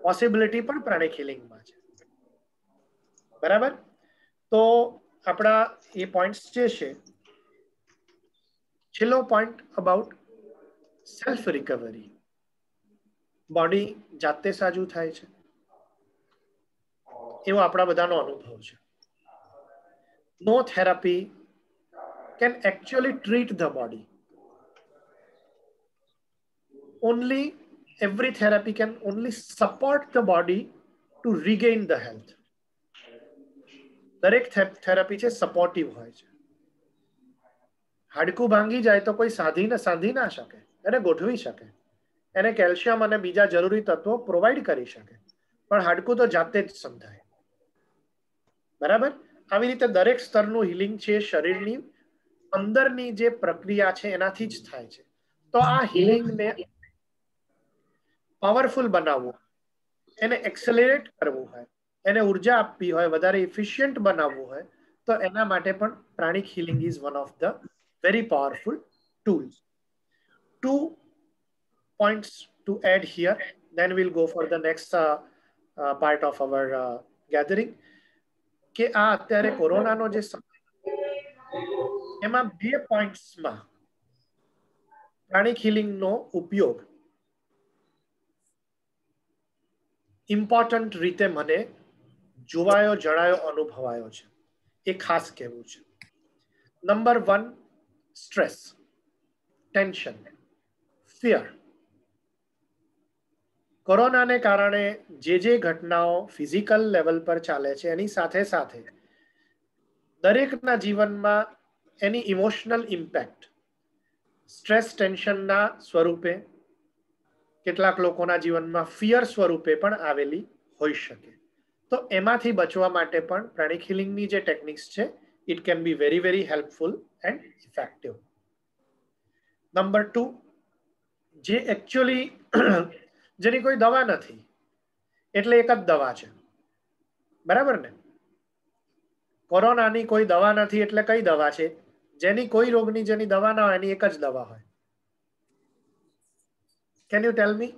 B: પોસિબિલિટી પણ પ્રાણિક હિલિંગમાં છે. બરાબર? તો આપણા એ પોઈન્ટ્સ જે છે. છેલ્લો point about self recovery. Body જાતે સાજું થાય છે એવો આપણા બધાનો અનુભવ છે. No therapy can actually treat the body. Only every therapy can only support the body to regain the health. દરેક થેરાપી છે સપોર્ટિવ હોય છે. હાડકું ભાંગી જાય તો કોઈ સાંધી ના શકે, એને ગોઠવી શકે, એને કેલ્શિયમ અને બીજા જરૂરી તત્વો પ્રોવાઈડ કરી શકે, પણ હાડકું તો જાતે જ સંધાય. બરાબર? આવી રીતે દરેક સ્તરનું હિલિંગ છે શરીરની અંદરની જે પ્રક્રિયા છે એનાથી જ થાય છે. તો આ હિલિંગને પાવરફુલ બનાવવું, એને એક્સેલરેટ કરવું હોય, એને ઉર્જા આપવી હોય, વધારે ઇફિશિયન્ટ બનાવવું હોય, તો એના માટે પણ pranic healing is one of the very powerful tools. 2 points to add here, then we'll go for the next part of our gathering. કે આ અત્યારે કોરોનાનો જે સમય, એમાં 2 પોઈન્ટ્સમાં પ્રાણિક હિલિંગનો ઉપયોગ ઇમ્પોર્ટન્ટ રીતે મને જોવાયો, જણાયો, અનુભવાયો છે, એ ખાસ કહેવું છે. Number 1, stress, tension, fear. કોરોનાને કારણે જે ઘટનાઓ ફિઝિકલ લેવલ પર ચાલે છે એની સાથે સાથે દરેકના જીવનમાં એની ઇમોશનલ ઇમ્પેક્ટ સ્ટ્રેસ ટેન્શનના સ્વરૂપે, કેટલાક લોકોના જીવનમાં ફિયર સ્વરૂપે પણ આવેલી હોઈ શકે. તો એમાંથી બચવા માટે પણ પ્રાણિક હિલિંગની જે ટેકનિક્સ છે, it can be very very helpful and effective. Number 2, જે એકચ્યુઅલી જેની કોઈ દવા નથી, એટલે એક જ દવા છે, બરાબર ને? કોરોનાની કોઈ દવા નથી એટલે કઈ દવા છે? જેની કોઈ રોગની જેની દવા ના હોય એની એક જ દવા હોય. Can you tell me?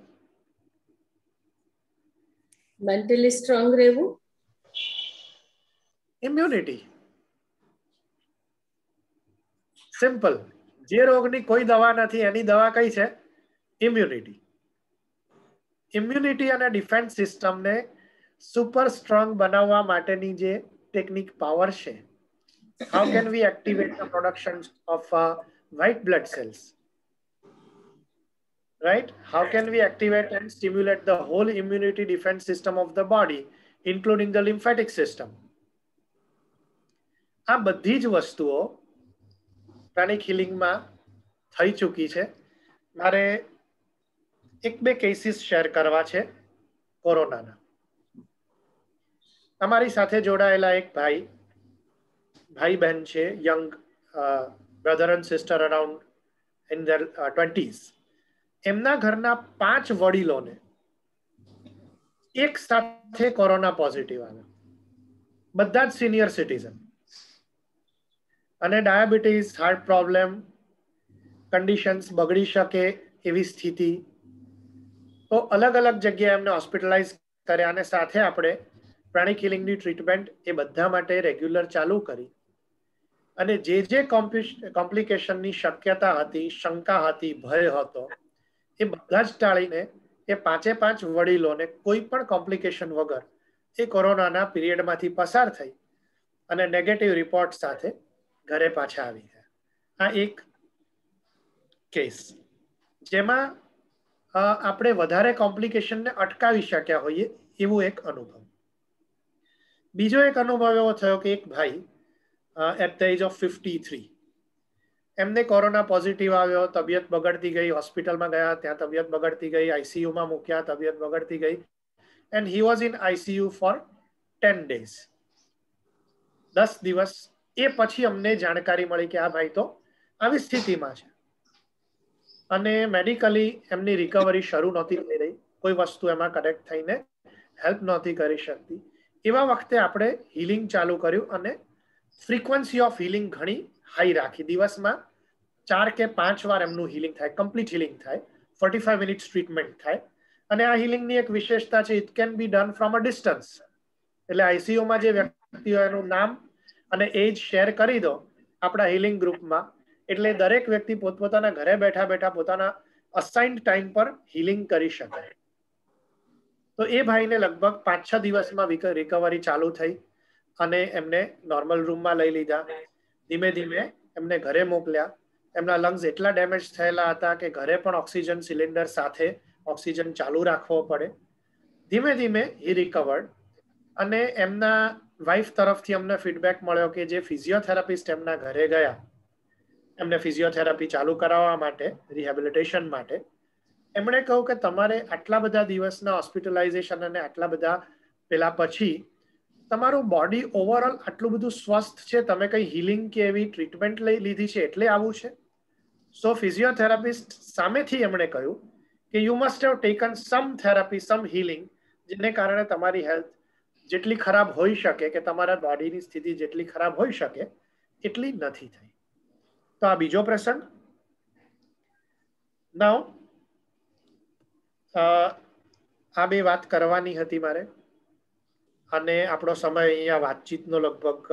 A: Mentally strong રહેવું.
B: ઇમ્યુનિટી. સિમ્પલ. જે રોગની કોઈ દવા નથી એની દવા કઈ છે? ઇમ્યુનિટી. ઇમ્યુનિટી અને ડિફેન્સ સિસ્ટમને સુપર સ્ટ્રોંગ બનાવવા માટેની જે ટેકનિક પાવર છે, how can we activate the production of white blood cells, right? How can we activate and stimulate the whole immunity defense system of the body, including the lymphatic system? આ બધી જ વસ્તુઓ પ્રાણિક હિલિંગમાં થઈ ચૂકી છે. મારે 1-2 cases share કરવા છે કોરોનાના. અમારી સાથે જોડાયેલા એક ભાઈ બહેન છે, young brother and sister around in their 20s. એમના ઘરના 5 વડીલોને એક સાથે કોરોના પોઝિટિવ આવ્યો, બધા જ સિનિયર સિટીઝન, અને ડાયાબિટીસ, હાર્ટ પ્રોબ્લેમ, કન્ડિશન્સ બગડી શકે એવી સ્થિતિ. તો અલગ અલગ જગ્યાએ એમને હોસ્પિટલાઇઝ કર્યા અને સાથે આપણે પ્રાણિક હિલિંગની ટ્રીટમેન્ટ એ બધા માટે રેગ્યુલર ચાલુ કરી. અને જે કોમ્પ્લિકેશનની શક્યતા હતી, શંકા હતી, ભય હતો, એ બધા જ ટાળીને એ 5 વડીલોને કોઈ પણ કોમ્પ્લિકેશન વગર એ કોરોનાના પીરિયડમાંથી પસાર થઈ અને નેગેટિવ રિપોર્ટ સાથે ઘરે પાછા આવી ગયા. આ એક કેસ જેમાં આપણે વધારે કોમ્પ્લિકેશનને અટકાવી શક્યા હોઈએ એવું એક અનુભવ. બીજો એક અનુભવ એવો થયો કે એક ભાઈ એટ ધ એજ ઓફ 53 એમને કોરોના પોઝિટિવ આવ્યો, તબિયત બગડતી ગઈ, હોસ્પિટલમાં ગયા, ત્યાં તબિયત બગડતી ગઈ, આઈસીયુમાં મૂક્યા, તબિયત બગડતી ગઈ, and he was in ICU for 10 days. 10 દિવસ એ પછી અમને જાણકારી મળી કે આ ભાઈ તો આવી સ્થિતિમાં છે અને મેડિકલી એમની રિકવરી શરૂ નહોતી થઈ રહી, કોઈ વસ્તુ એમાં કનેક્ટ થઈને હેલ્પ નહોતી કરી શકતી. એવા વખતે આપણે હિલિંગ ચાલુ કર્યું અને ફ્રીક્વન્સી ઓફ હિલિંગ ઘણી હાઈ રાખી. દિવસમાં 4 કે 5 વાર એમનું હિલિંગ થાય, કમ્પ્લીટ હિલિંગ થાય, 45 મિનિટ્સ ટ્રીટમેન્ટ થાય. અને આ હિલિંગની એક વિશેષતા છે, it can B done from a distance. એટલે આઈસીયુમાં જે વ્યક્તિ હોય એનું નામ અને એજ શેર કરી દો આપણા હિલિંગ ગ્રુપમાં, એટલે દરેક વ્યક્તિ પોતપોતાના ઘરે બેઠા બેઠા પોતાના અસાઇન્ડ ટાઈમ પર હિલિંગ કરી શકે. તો એ ભાઈને લગભગ 5-6 દિવસમાં રિકવરી ચાલુ થઈ અને એમને નોર્મલ રૂમમાં લઈ લીધા. ધીમે ધીમે એમને ઘરે મોકલ્યા. એમના લંગ્સ એટલા ડેમેજ થયેલા હતા કે ઘરે પણ ઓક્સિજન સિલિન્ડર સાથે ઓક્સિજન ચાલુ રાખવો પડે. ધીમે ધીમે હી રિકવર્ડ. અને એમના વાઇફ તરફથી અમને ફીડબેક મળ્યો કે જે ફિઝિયોથેરાપિસ્ટ એમના ઘરે ગયા એમને ફિઝિયોથેરાપી ચાલુ કરાવવા માટે, રિહેબિલિટેશન માટે, એમણે કહ્યું કે તમારે આટલા બધા દિવસના હોસ્પિટલાઇઝેશન અને આટલા બધા પેલા પછી તમારું બોડી ઓવરઓલ આટલું બધું સ્વસ્થ છે, તમે કઈ હિલિંગ કે એવી ટ્રીટમેન્ટ લીધી છે એટલે આવું છે? સો ફિઝિયોથેરાપિસ્ટ સામેથી એમણે કહ્યું કે you must have taken some therapy, some healing, જેને કારણે તમારી હેલ્થ જેટલી ખરાબ હોઈ શકે, કે તમારા બોડીની સ્થિતિ જેટલી ખરાબ હોઈ શકે એટલી નથી થઈ. તો આ બીજો પ્રસંગ. નાઉ આ બે વાત કરવાની હતી મારે, અને આપણો સમય અહીંયા વાતચીતનો લગભગ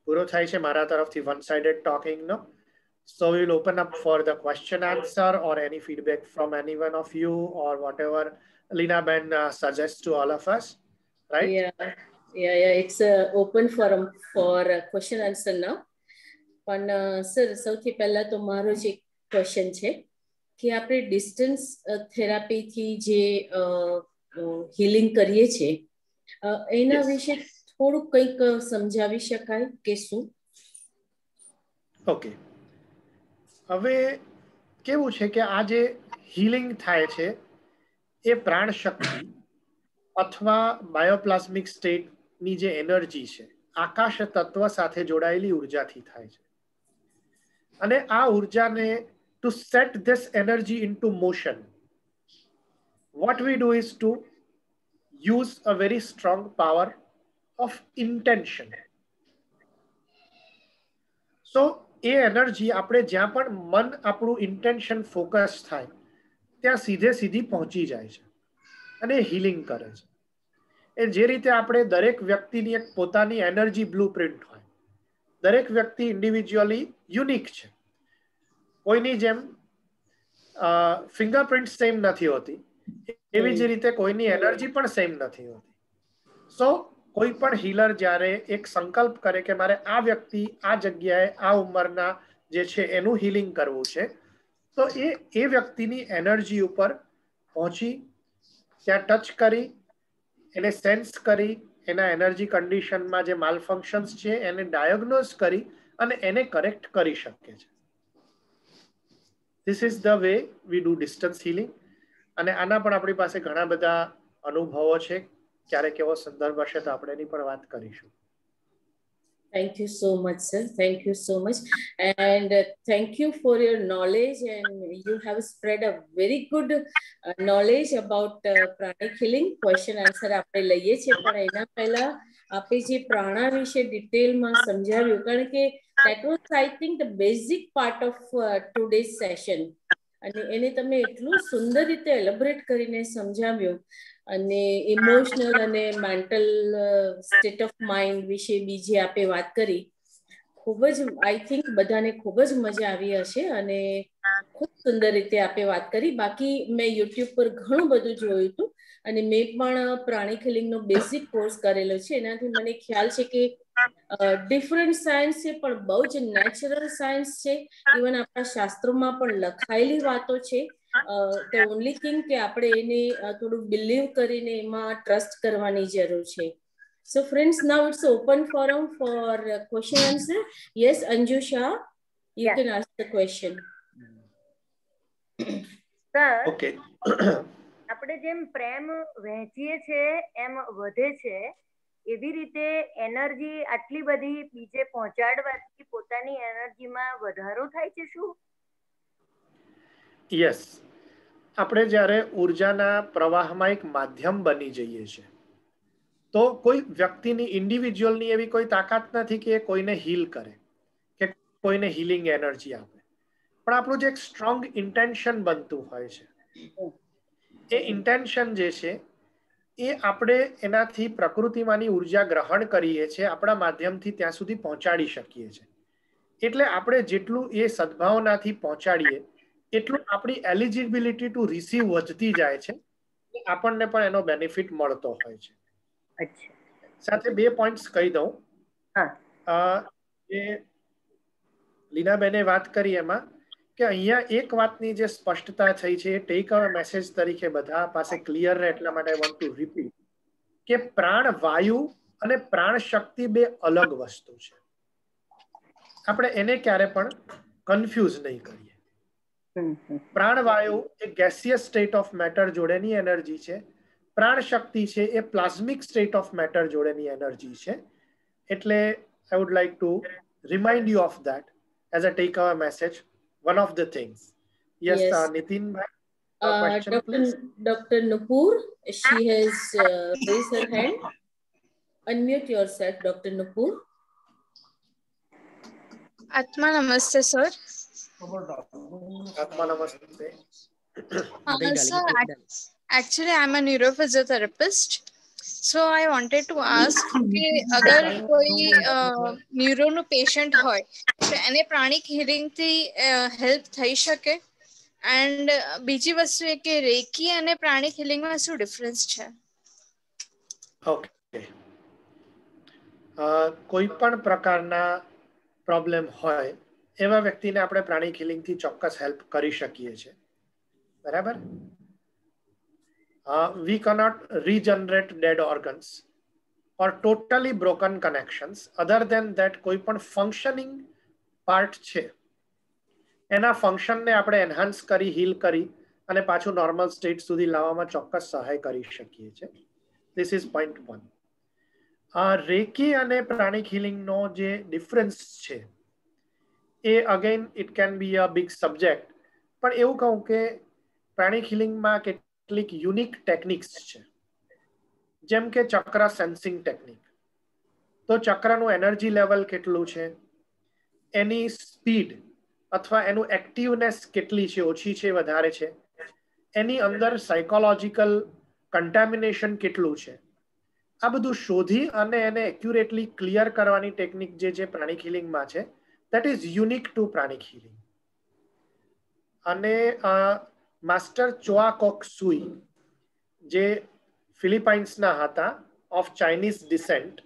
B: પૂરો થાય છે મારા તરફથી વન સાઇડેડ ટોકિંગનો. So we will open up for the question answer or any feedback from any one of you or whatever Lina Ben suggests to all of us, right?
A: Yeah. It's a open forum for question answer now. પણ sir સૌથી પહેલા તો મારો જ એક question છે કે આપણે ડિસ્ટન્સ થેરાપીથી જે હીલિંગ કરીએ છીએ એના વિશે થોડું કંઈક સમજાવી શકાય કે શું?
B: ઓકે, હવે કેવું છે કે આ જે હીલિંગ થાય છે એ પ્રાણ શક્તિ અથવા બાયોપ્લાઝમિક સ્ટેટની જે એનર્જી છે આકાશ તત્વ સાથે જોડાયેલી ઉર્જાથી થાય છે અને આ ઉર્જાને to set this energy into motion what we do is to use a very strong power of intention. So A energy આપણે જ્યાં પણ મન આપણું ઇન્ટેન્શન ફોકસ થાય ત્યાં સીધી પહોંચી જાય છે અને હીલિંગ કરે છે. એ જે રીતે આપણે દરેક વ્યક્તિની એક પોતાની એનર્જી બ્લુપ્રિન્ટ હોય, દરેક વ્યક્તિ ઇન્ડિવિજ્યુઅલી યુનિક છે, કોઈની જેમ ફિંગરપ્રિન્ટ સેમ નથી હોતી, એવી જ રીતે કોઈની એનર્જી પણ સેમ નથી હોતી. સો કોઈ પણ હીલર જ્યારે એક સંકલ્પ કરે કે મારે આ વ્યક્તિ આ જગ્યાએ આ ઉંમરના જે છે એનું હીલિંગ કરવું છે, તો એ વ્યક્તિની એનર્જી ઉપર પહોંચી ત્યાં ટચ કરી એને સેન્સ કરી એના એનર્જી કન્ડિશનમાં જે માલફંક્શન્સ છે એને ડાયગ્નોઝ કરી અને એને કરેક્ટ કરી શકે છે. This is the way we do distance healing. અને આના પણ આપણી પાસે ઘણા બધા અનુભવો છે. ક્યારેક એવો સંદર્ભ હશે તો આપણે એની પણ વાત કરીશું.
A: Thank you so much, sir. Thank you so much. And thank you for your knowledge. And you have spread a very good knowledge about pranic healing. Question answer આપણે લઈએ છીએ, પણ એના પહેલા આપણે જે પ્રાણા વિશે ડિટેલમાં સમજાવ્યું, કારણ કે that was, I think, the basic part of today's session. અને એને તમે એટલું સુંદર રીતે એલેબરેટ કરીને સમજાવ્યું અને ઇમોશનલ અને મેન્ટલ સ્ટેટ ઓફ માઇન્ડ વિશે બીજી આપે વાત કરી. ખૂબ જ આઈ થિંક બધાને ખૂબ જ મજા આવી હશે અને ખૂબ સુંદર રીતે આપે વાત કરી. બાકી મેં યુટ્યુબ પર ઘણું બધું જોયું હતું અને મેં પણ પ્રાણિક હિલિંગનો બેઝિક કોર્સ કરેલો છે. એનાથી મને ખ્યાલ છે કે ડિફરન્ટ સાયન્સ છે પણ બહુ જ નેચરલ સાયન્સ છે. ઇવન આપણા શાસ્ત્રોમાં પણ લખાયેલી વાતો છે. the only thing કે આપણે એને થોડું બિલીવ કરીને એમાં ટ્રસ્ટ કરવાની જરૂર છે. So friends, now it's open forum for question answer. Yes, Anjusha, you can ask the question.
D: Sir,
B: okay.
D: આપણે જેમ પ્રેમ વહેંચીએ છે એમ વધે છે, એવી રીતે એનર્જી આટલી બધી બીજે પહોંચાડવાથી પોતાની એનર્જીમાં વધારો થાય છે શું?
B: યસ, આપણે જ્યારે ઉર્જાના પ્રવાહમાં એક માધ્યમ બની જઈએ છીએ તો કોઈ વ્યક્તિની ઇન્ડિવિજ્યુઅલની એવી કોઈ તાકાત નથી કે એ કોઈને હીલ કરે કે કોઈને હીલિંગ એનર્જી આપે, પણ આપણું જે એક સ્ટ્રોંગ ઇન્ટેન્શન બનતું હોય છે એ ઇન્ટેન્શન જે છે એ આપણે એનાથી પ્રકૃતિમાંની ઉર્જા ગ્રહણ કરીએ છીએ, આપણા માધ્યમથી ત્યાં સુધી પહોંચાડી શકીએ છીએ. એટલે આપણે જેટલું એ સદભાવનાથી પહોંચાડીએ એટલું આપણી એલિજિબિલિટી ટુ રિસીવ વધતી જાય છે, આપણને પણ એનો બેનિફિટ મળતો હોય છે. સાથે બે પોઈન્ટ્સ કહી દઉં. જે લીનાબેને વાત કરી એમાં કે અહીંયા એક વાતની જે સ્પષ્ટતા થઈ છે એ ટેક અવે મેસેજ તરીકે બધા પાસે ક્લિયર રહે એટલા માટે આઈ વોન્ટ ટુ રિપીટ કે પ્રાણ વાયુ અને પ્રાણ શક્તિ બે અલગ વસ્તુ છે. આપણે એને ક્યારે પણ કન્ફ્યુઝ નહીં કરીએ. પ્રાણવાયુ એ ગેસિયસ સ્ટેટ ઓફ મેટર જોડેની એનર્જી છે, પ્રાણ શક્તિ છે એ પ્લાઝમિક સ્ટેટ ઓફ મેટર જોડેની એનર્જી છે. એટલે I would like to remind you of that as a take away message, one of the things. Yes, Nitin, question, please.
A: Dr. Nupur, she has raised her hand. Unmute yourself, Dr. Nupur.
C: Atma Namaste, sir.
B: Atma Namaste.
C: Sir, actually, I'm a neurophysiotherapist. So I wanted to ask કે અગર કોઈ ન્યુરોનો patient હોય તો એને પ્રાણિક healing થી help થઈ શકે? And બીજી વસ્તુ એ કે રેકી અને પ્રાણિક હીલિંગ માં શું ડિફરન્સ છે?
B: ઓકે, કોઈ પણ પ્રકારના પ્રોબ્લેમ હોય એવા વ્યક્તિને આપણે પ્રાણિક હિલિંગથી ચોક્કસ હેલ્પ કરી શકીએ છીએ, બરાબર. We cannot regenerate dead organs or totally broken connections. Other than that, કોઈ પણ ફંક્શનિંગ પાર્ટ છે એના ફંક્શનને આપણે એન્હાન્સ કરી, હીલ કરી અને પાછું નોર્મલ સ્ટેટ સુધી લાવવામાં ચોક્કસ સહાય કરી શકીએ છીએ. This is point 1. રેકી અને પ્રાણિક હિલિંગનો જે ડિફરન્સ છે એ again it can be a big subject, પણ એવું કહું કે પ્રાણિક હિલિંગમાં કેટલીક યુનિક ટેકનિક્સ છે, જેમ કે ચક્ર સેન્સિંગ ટેકનિક. તો ચક્રનું એનર્જી લેવલ કેટલું છે, એની સ્પીડ અથવા એનું એક્ટિવનેસ કેટલી છે, ઓછી છે, વધારે છે, એની અંદર સાયકોલોજીકલ કન્ટામિનેશન કેટલું છે, આ બધું શોધી અને એને એક્યુરેટલી ક્લિયર કરવાની ટેકનિક જે છે પ્રાણિક હિલિંગમાં છે, that is unique to pranic healing. અને માસ્ટર ચોઆ કોક સુઈ જે ફિલિપાઇન્સના હતા, ઓફ ચાઇનીઝ ડિસેન્ટ,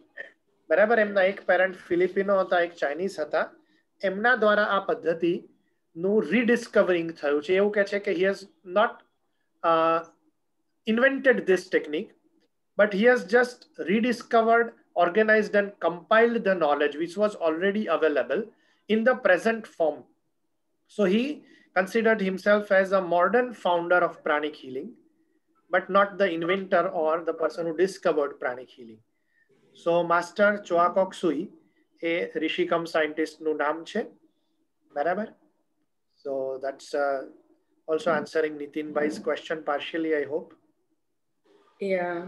B: બરાબર. એમના એક પેરેન્ટ ફિલિપિનો હતા, એક ચાઇનીઝ હતા. એમના દ્વારા આ પદ્ધતિનું રીડિસ્કવરિંગ થયું છે. એવું કહે છે કે he has not invented this technique, but he has just rediscovered, organized and compiled the knowledge which was already available in the present form. So he considered himself as a modern founder of pranic healing, but not the inventor or the person who discovered pranic healing. So Master Choa Kok Sui એ ઋષિ કમ સાયન્ટિસ્ટનું નામ છે, બરાબર. So that's also answering Nitin bhai's question partially, I hope.
A: Yeah,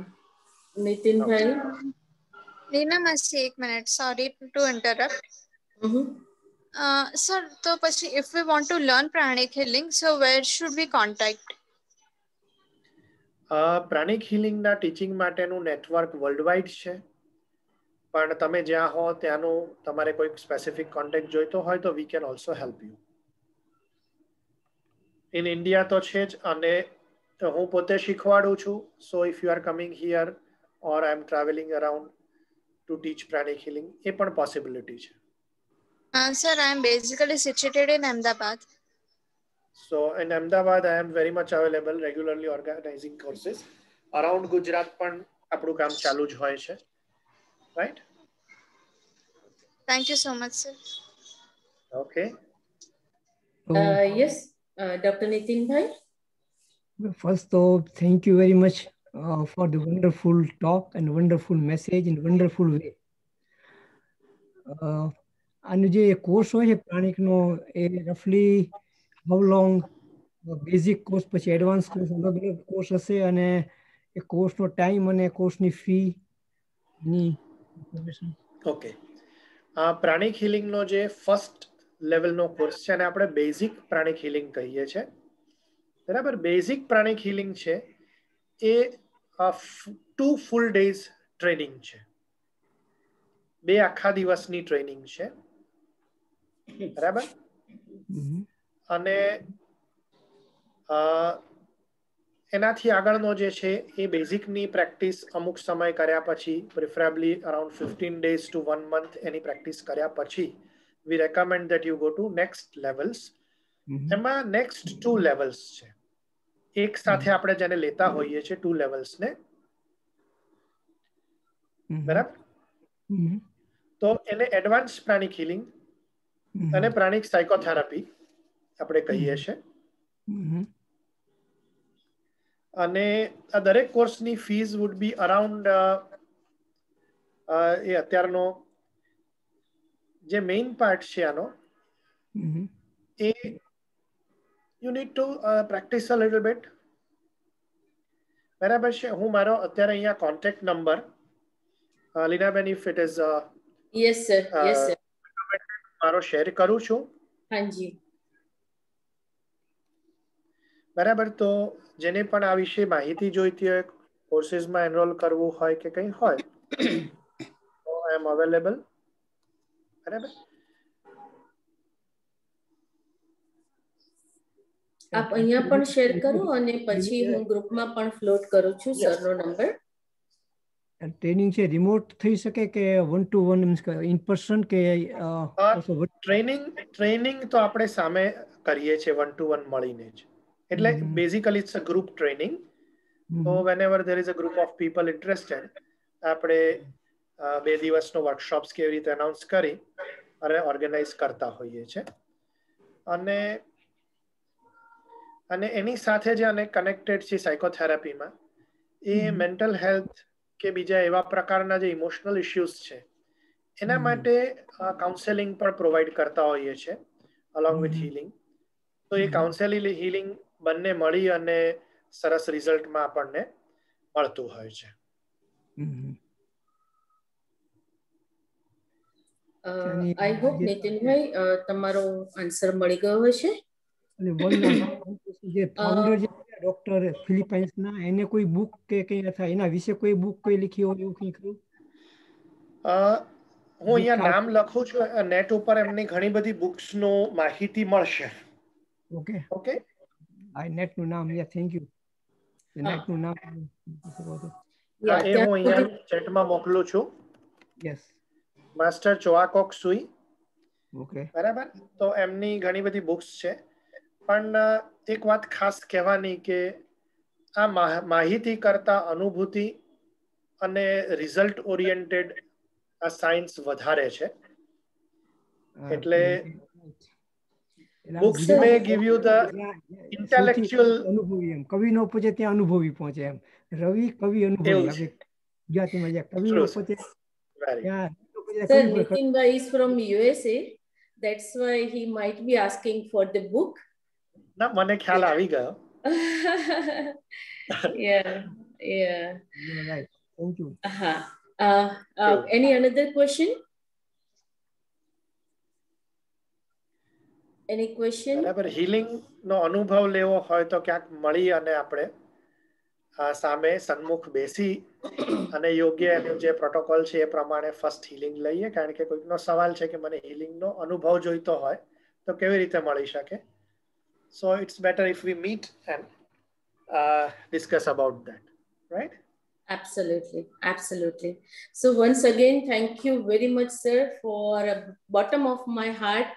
A: Nitin bhai.
C: Leena Masti, એક minute, sorry to interrupt. Sir, તો પછી if we want to learn pranic healing, so where should we contact?
B: Pranic હિલિંગના teaching માટેનું network world wide છે, પણ તમે જ્યાં હો ત્યાંનું તમારે કોઈ સ્પેસિફિક કોન્ટેક્ટ જોઈતો હોય તો we can also help you. In India તો છે જ, અને હું પોતે શીખવાડું છું. So if you are coming here or I am travelling around to teach pranic healing, એ પણ પોસિબિલિટી છે.
C: Sir, I am basically situated in Ahmedabad.
B: So in Ahmedabad, I am very much available, regularly organizing courses. Around Gujarat પણ આપણું કામ ચાલુ જ હોય છે, right?
C: Thank you so much, sir.
B: Okay.
A: Yes, Dr. Nitin bhai.
E: First off, thank you very much for the wonderful talk and wonderful message in wonderful way. આનો જે course હોય છે પ્રાણિકનો, એ રફલી હાઉ લોંગ બેઝિક કોર્સ પછી advance course અલગ અલગ course હશે, અને એ કોર્સનો ટાઈમ અને કોર્સની ફી ની ઇન્ફોર્મેશન?
B: ઓકે, પ્રાણિક હિલિંગનો જે ફર્સ્ટ લેવલનો કોર્સ છે અને આપણે બેઝિક પ્રાણિક હિલિંગ કહીએ છીએ, બરાબર. બેઝિક પ્રાણિક હિલિંગ છે એ 2 full days ટ્રેનિંગ છે, 2 આખા દિવસની ટ્રેનિંગ છે, બરાબર. અને એનાથી આગળનો જે છે એ બેઝિકની પ્રેક્ટિસ અમુક સમય કર્યા પછી, preferably around 15 days to 1 month એની પ્રેક્ટિસ કર્યા પછી we recommend that you go to next levels. એમાં નેક્સ્ટ 2 લેવલ્સ છે, એક સાથે આપણે જેને લેતા હોઈએ છીએ 2 લેવલ્સને, બરાબર. તો એને એડવાન્સ પ્રાણિક હિલિંગ અને પ્રાણિક સાયકોથેરાપી આપણે કહીએ છીએ. અને આ દરેક કોર્સની ફીઝ વુડ બી અરાઉન્ડ, એ અત્યારનો જે મેઇન પાર્ટ છે આનો, એ you need to practice a little bit, બરાબર છે. હું મારો અત્યારે અહીંયા contact number, Leenaben, if it is
A: Yes sir, yes sir,
B: મારો શેર કરું છું.
A: હાજી,
B: બરાબર. તો જેને પણ આ વિશે માહિતી જોઈતી હોય, કોર્સીસમાં એનરોલ કરવું હોય કે કંઈ હોય તો આઈ એમ અવેલેબલ. બરાબર.
A: આપ અહીંયા પણ શેર કરો અને પછી હું ગ્રુપમાં પણ ફ્લોટ કરું છું સરનો નંબર.
E: ટ્રેનિંગ છે રિમોટ થઈ શકે કે 1-to-1 ઇન પર્સન કે
B: ટ્રેનિંગ તો આપણે સામે કરીએ છીએ 1-to-1 મળીને જ. એટલે basically it's a group training. તો whenever there is a group of people interested આપણે 2 દિવસનો વર્કશોપ્સ કેવી રીતે અનાઉન્સ કરી અને ઓર્ગેનાઇઝ કરતા હોઈએ છીએ. અને એની સાથે જે અને કનેક્ટેડ છે સાયકોથેરાપીમાં એ મેન્ટલ હેલ્થ કે બીજા એવા પ્રકારના જે ઇમોશનલ ઇશ્યુઝ છે એના માટે કાઉન્સેલિંગ પણ પ્રોવાઈડ કરતા હોઈએ છીએ અલોંગ વિથ હીલિંગ. તો એ કાઉન્સેલિંગ હીલિંગ બંને મળી અને સરસ રિઝલ્ટમાં આપણને મળતું હોય છે.
A: આઈ હોપ નીતિનભાઈ તમારો આન્સર મળી ગયો હશે.
E: જે ફાઉન્ડર જે ડોક્ટર ફિલિપાઇન્સના એને કોઈ બુક કે કંઈ અથવા એના વિશે કોઈ બુક કોઈ લીખી હોય એવું કંઈ ખરું?
B: હું અહીંયા નામ લખું છું. નેટ ઉપર એમની ઘણી બધી બુક્સનો માહિતી મળશે.
E: Okay
B: okay.
E: આ નેટનું નામ થેન્ક યુ. નેટનું નામ
B: એ હું અહીંયા ચેટમાં મોકલું છું.
E: યસ.
B: માસ્ટર ચોઆકોક સુઈ.
E: ઓકે.
B: બરાબર. તો એમની ઘણી બધી બુક્સ છે. પણ એક વાત ખાસ કહેવાની કે આ માહિતી કરતા અનુભૂતિ અને રિઝલ્ટ ઓરિએન્ટેડ આ સાયન્સ વધારે છે. એટલે books may give you the intellectual
E: અનુભવી એમ કવિ નો પહોંચે ત્યાં અનુભવી પહોંચે એમ. રવિ કવિ અનુભવી આપણે ગુજરાતીમાં જે કવિ નો પહોંચે ત્યાં
A: Sir, Nitinbhai is from USA. That's why he might be asking for the book.
B: ના મને ખ્યાલ આવી ગયો.
A: Yeah.
E: Right. Thank you.
A: Any another question? Any question?
B: બરાબર. હીલિંગ નો અનુભવ લેવો હોય તો ક્યાંક મળી અને આપણે સામે સન્મુખ બેસી અને યોગ્ય એનું જે પ્રોટોકોલ છે એ પ્રમાણે ફર્સ્ટ હીલિંગ લઈએ. કારણ કે કોઈકનો સવાલ છે કે મને હીલિંગનો અનુભવ જોઈતો હોય તો કેવી રીતે મળી શકે. So it's better if we meet and discuss about that, right?
A: Absolutely. So once again, thank you very much, sir, for bottom of my heart.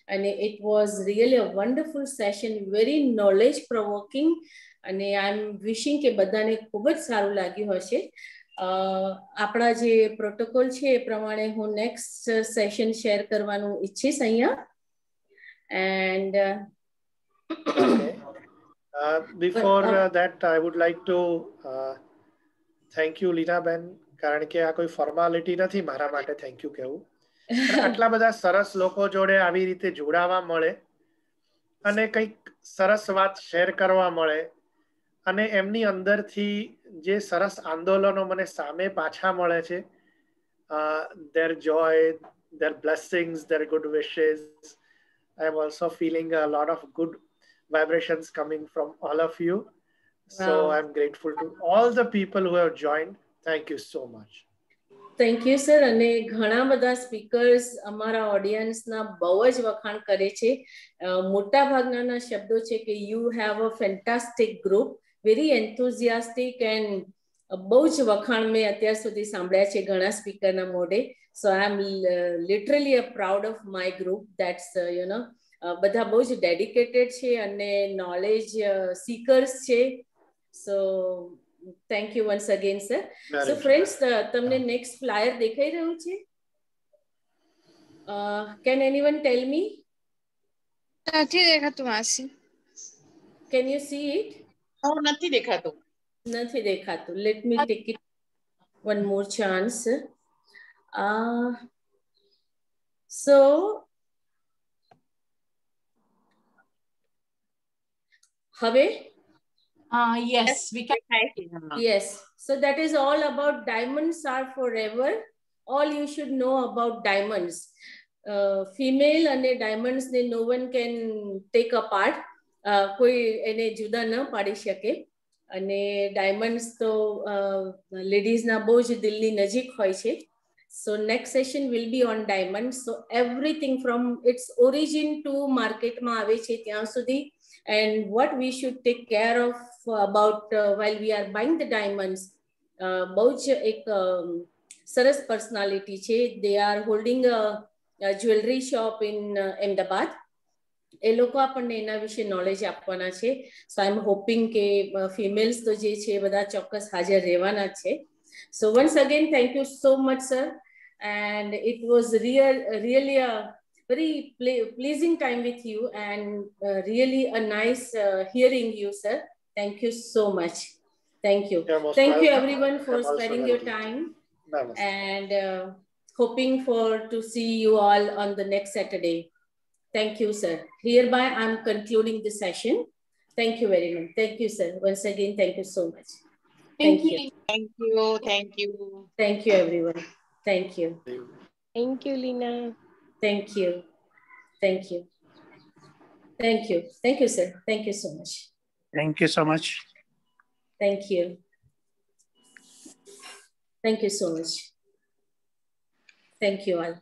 A: And it was really a wonderful session, very knowledge provoking. And I'm wishing કે બધાને ખૂબ જ સારું લાગ્યું હશે. આપણા જે protocol છે એ પ્રમાણે હું નેક્સ્ટ સેશન શેર કરવાનું ઈચ્છીશ અહીંયા. And
B: before that, I would like to thank you, Leena-બેન. કારણ કે આ કોઈ ફોર્માલિટી નથી મારા માટે થેન્ક યુ કહેવું. આટલા બધા સરસ લોકો જોડે આવી રીતે જોડાવા મળે અને કંઈક સરસ વાત શેર કરવા મળે અને એમની અંદરથી જે સરસ આંદોલનો મને સામે પાછા મળે છે, their joy, their blessings, their good wishes. I am also feeling a lot of good vibrations coming from all of you. So I'm grateful to all the people who have joined. Thank you so much.
A: Thank you sir. અને ઘણા બધા speakers અમારા ઓડિયન્સના બહુ જ વખાણ કરે છે. મોટા ભાગના શબ્દો છે કે you have a fantastic group, very enthusiastic and બહુ જ વખાણ મેં અત્યાર સુધી સાંભળ્યા છે ઘણા સ્પીકરના મોઢે. So I am literally a proud of my group. That's બધા બહુ જ ડેડિકેટેડ છે અને નોલેજ સીકર્સ છે. સો thank you once again, sir. So friends, તમને next flyer દેખાઈ રહ્યું છે? Can anyone tell me?
C: નથી દેખાતું માસી.
A: Can you see it?
F: નથી દેખાતું.
A: નથી દેખાતું. Let me take it one more chance. So હવે
F: Yes, we can.
A: Yes. So that is all about diamonds are forever. All you should know about diamonds. Female and diamonds, no one can take apart. કોઈ એને જુદા ન પાડી શકે. અને diamonds તો લેડીઝના બહુ જ દિલની નજીક હોય છે. So next session will be on diamonds. So everything from its origin to market માં આવે છે ત્યાં સુધી, and what we should take care of about while we are buying the diamonds. બહુ જ એક સરસ પર્સનાલિટી છે. They are holding a jewelry shop in Ahmedabad. એ લોકો આપણને એના વિશે નોલેજ આપવાના છે. સો આઈ એમ હોપિંગ કે ફિમેલ્સ તો જે છે બધા ચોક્કસ હાજર રહેવાના છે. સો once again thank you so much sir, and it was really a very pleasing time with you, and really a nice hearing you, sir. Thank you so much. Thank you. Thank you everyone for sparing your time, and hoping to see you all on the next Saturday. Thank you, sir. Hereby, I'm concluding the session. Thank you very much. Thank you, sir. Once again, thank you so much. Thank you.
F: Thank you. Thank you.
A: Thank you, everyone. Thank you.
G: Thank you, Lina.
A: Thank you. Thank you. Thank you. Thank you, sir. Thank you so much.
B: Thank you so much.
A: Thank you. Thank you so much. Thank you all.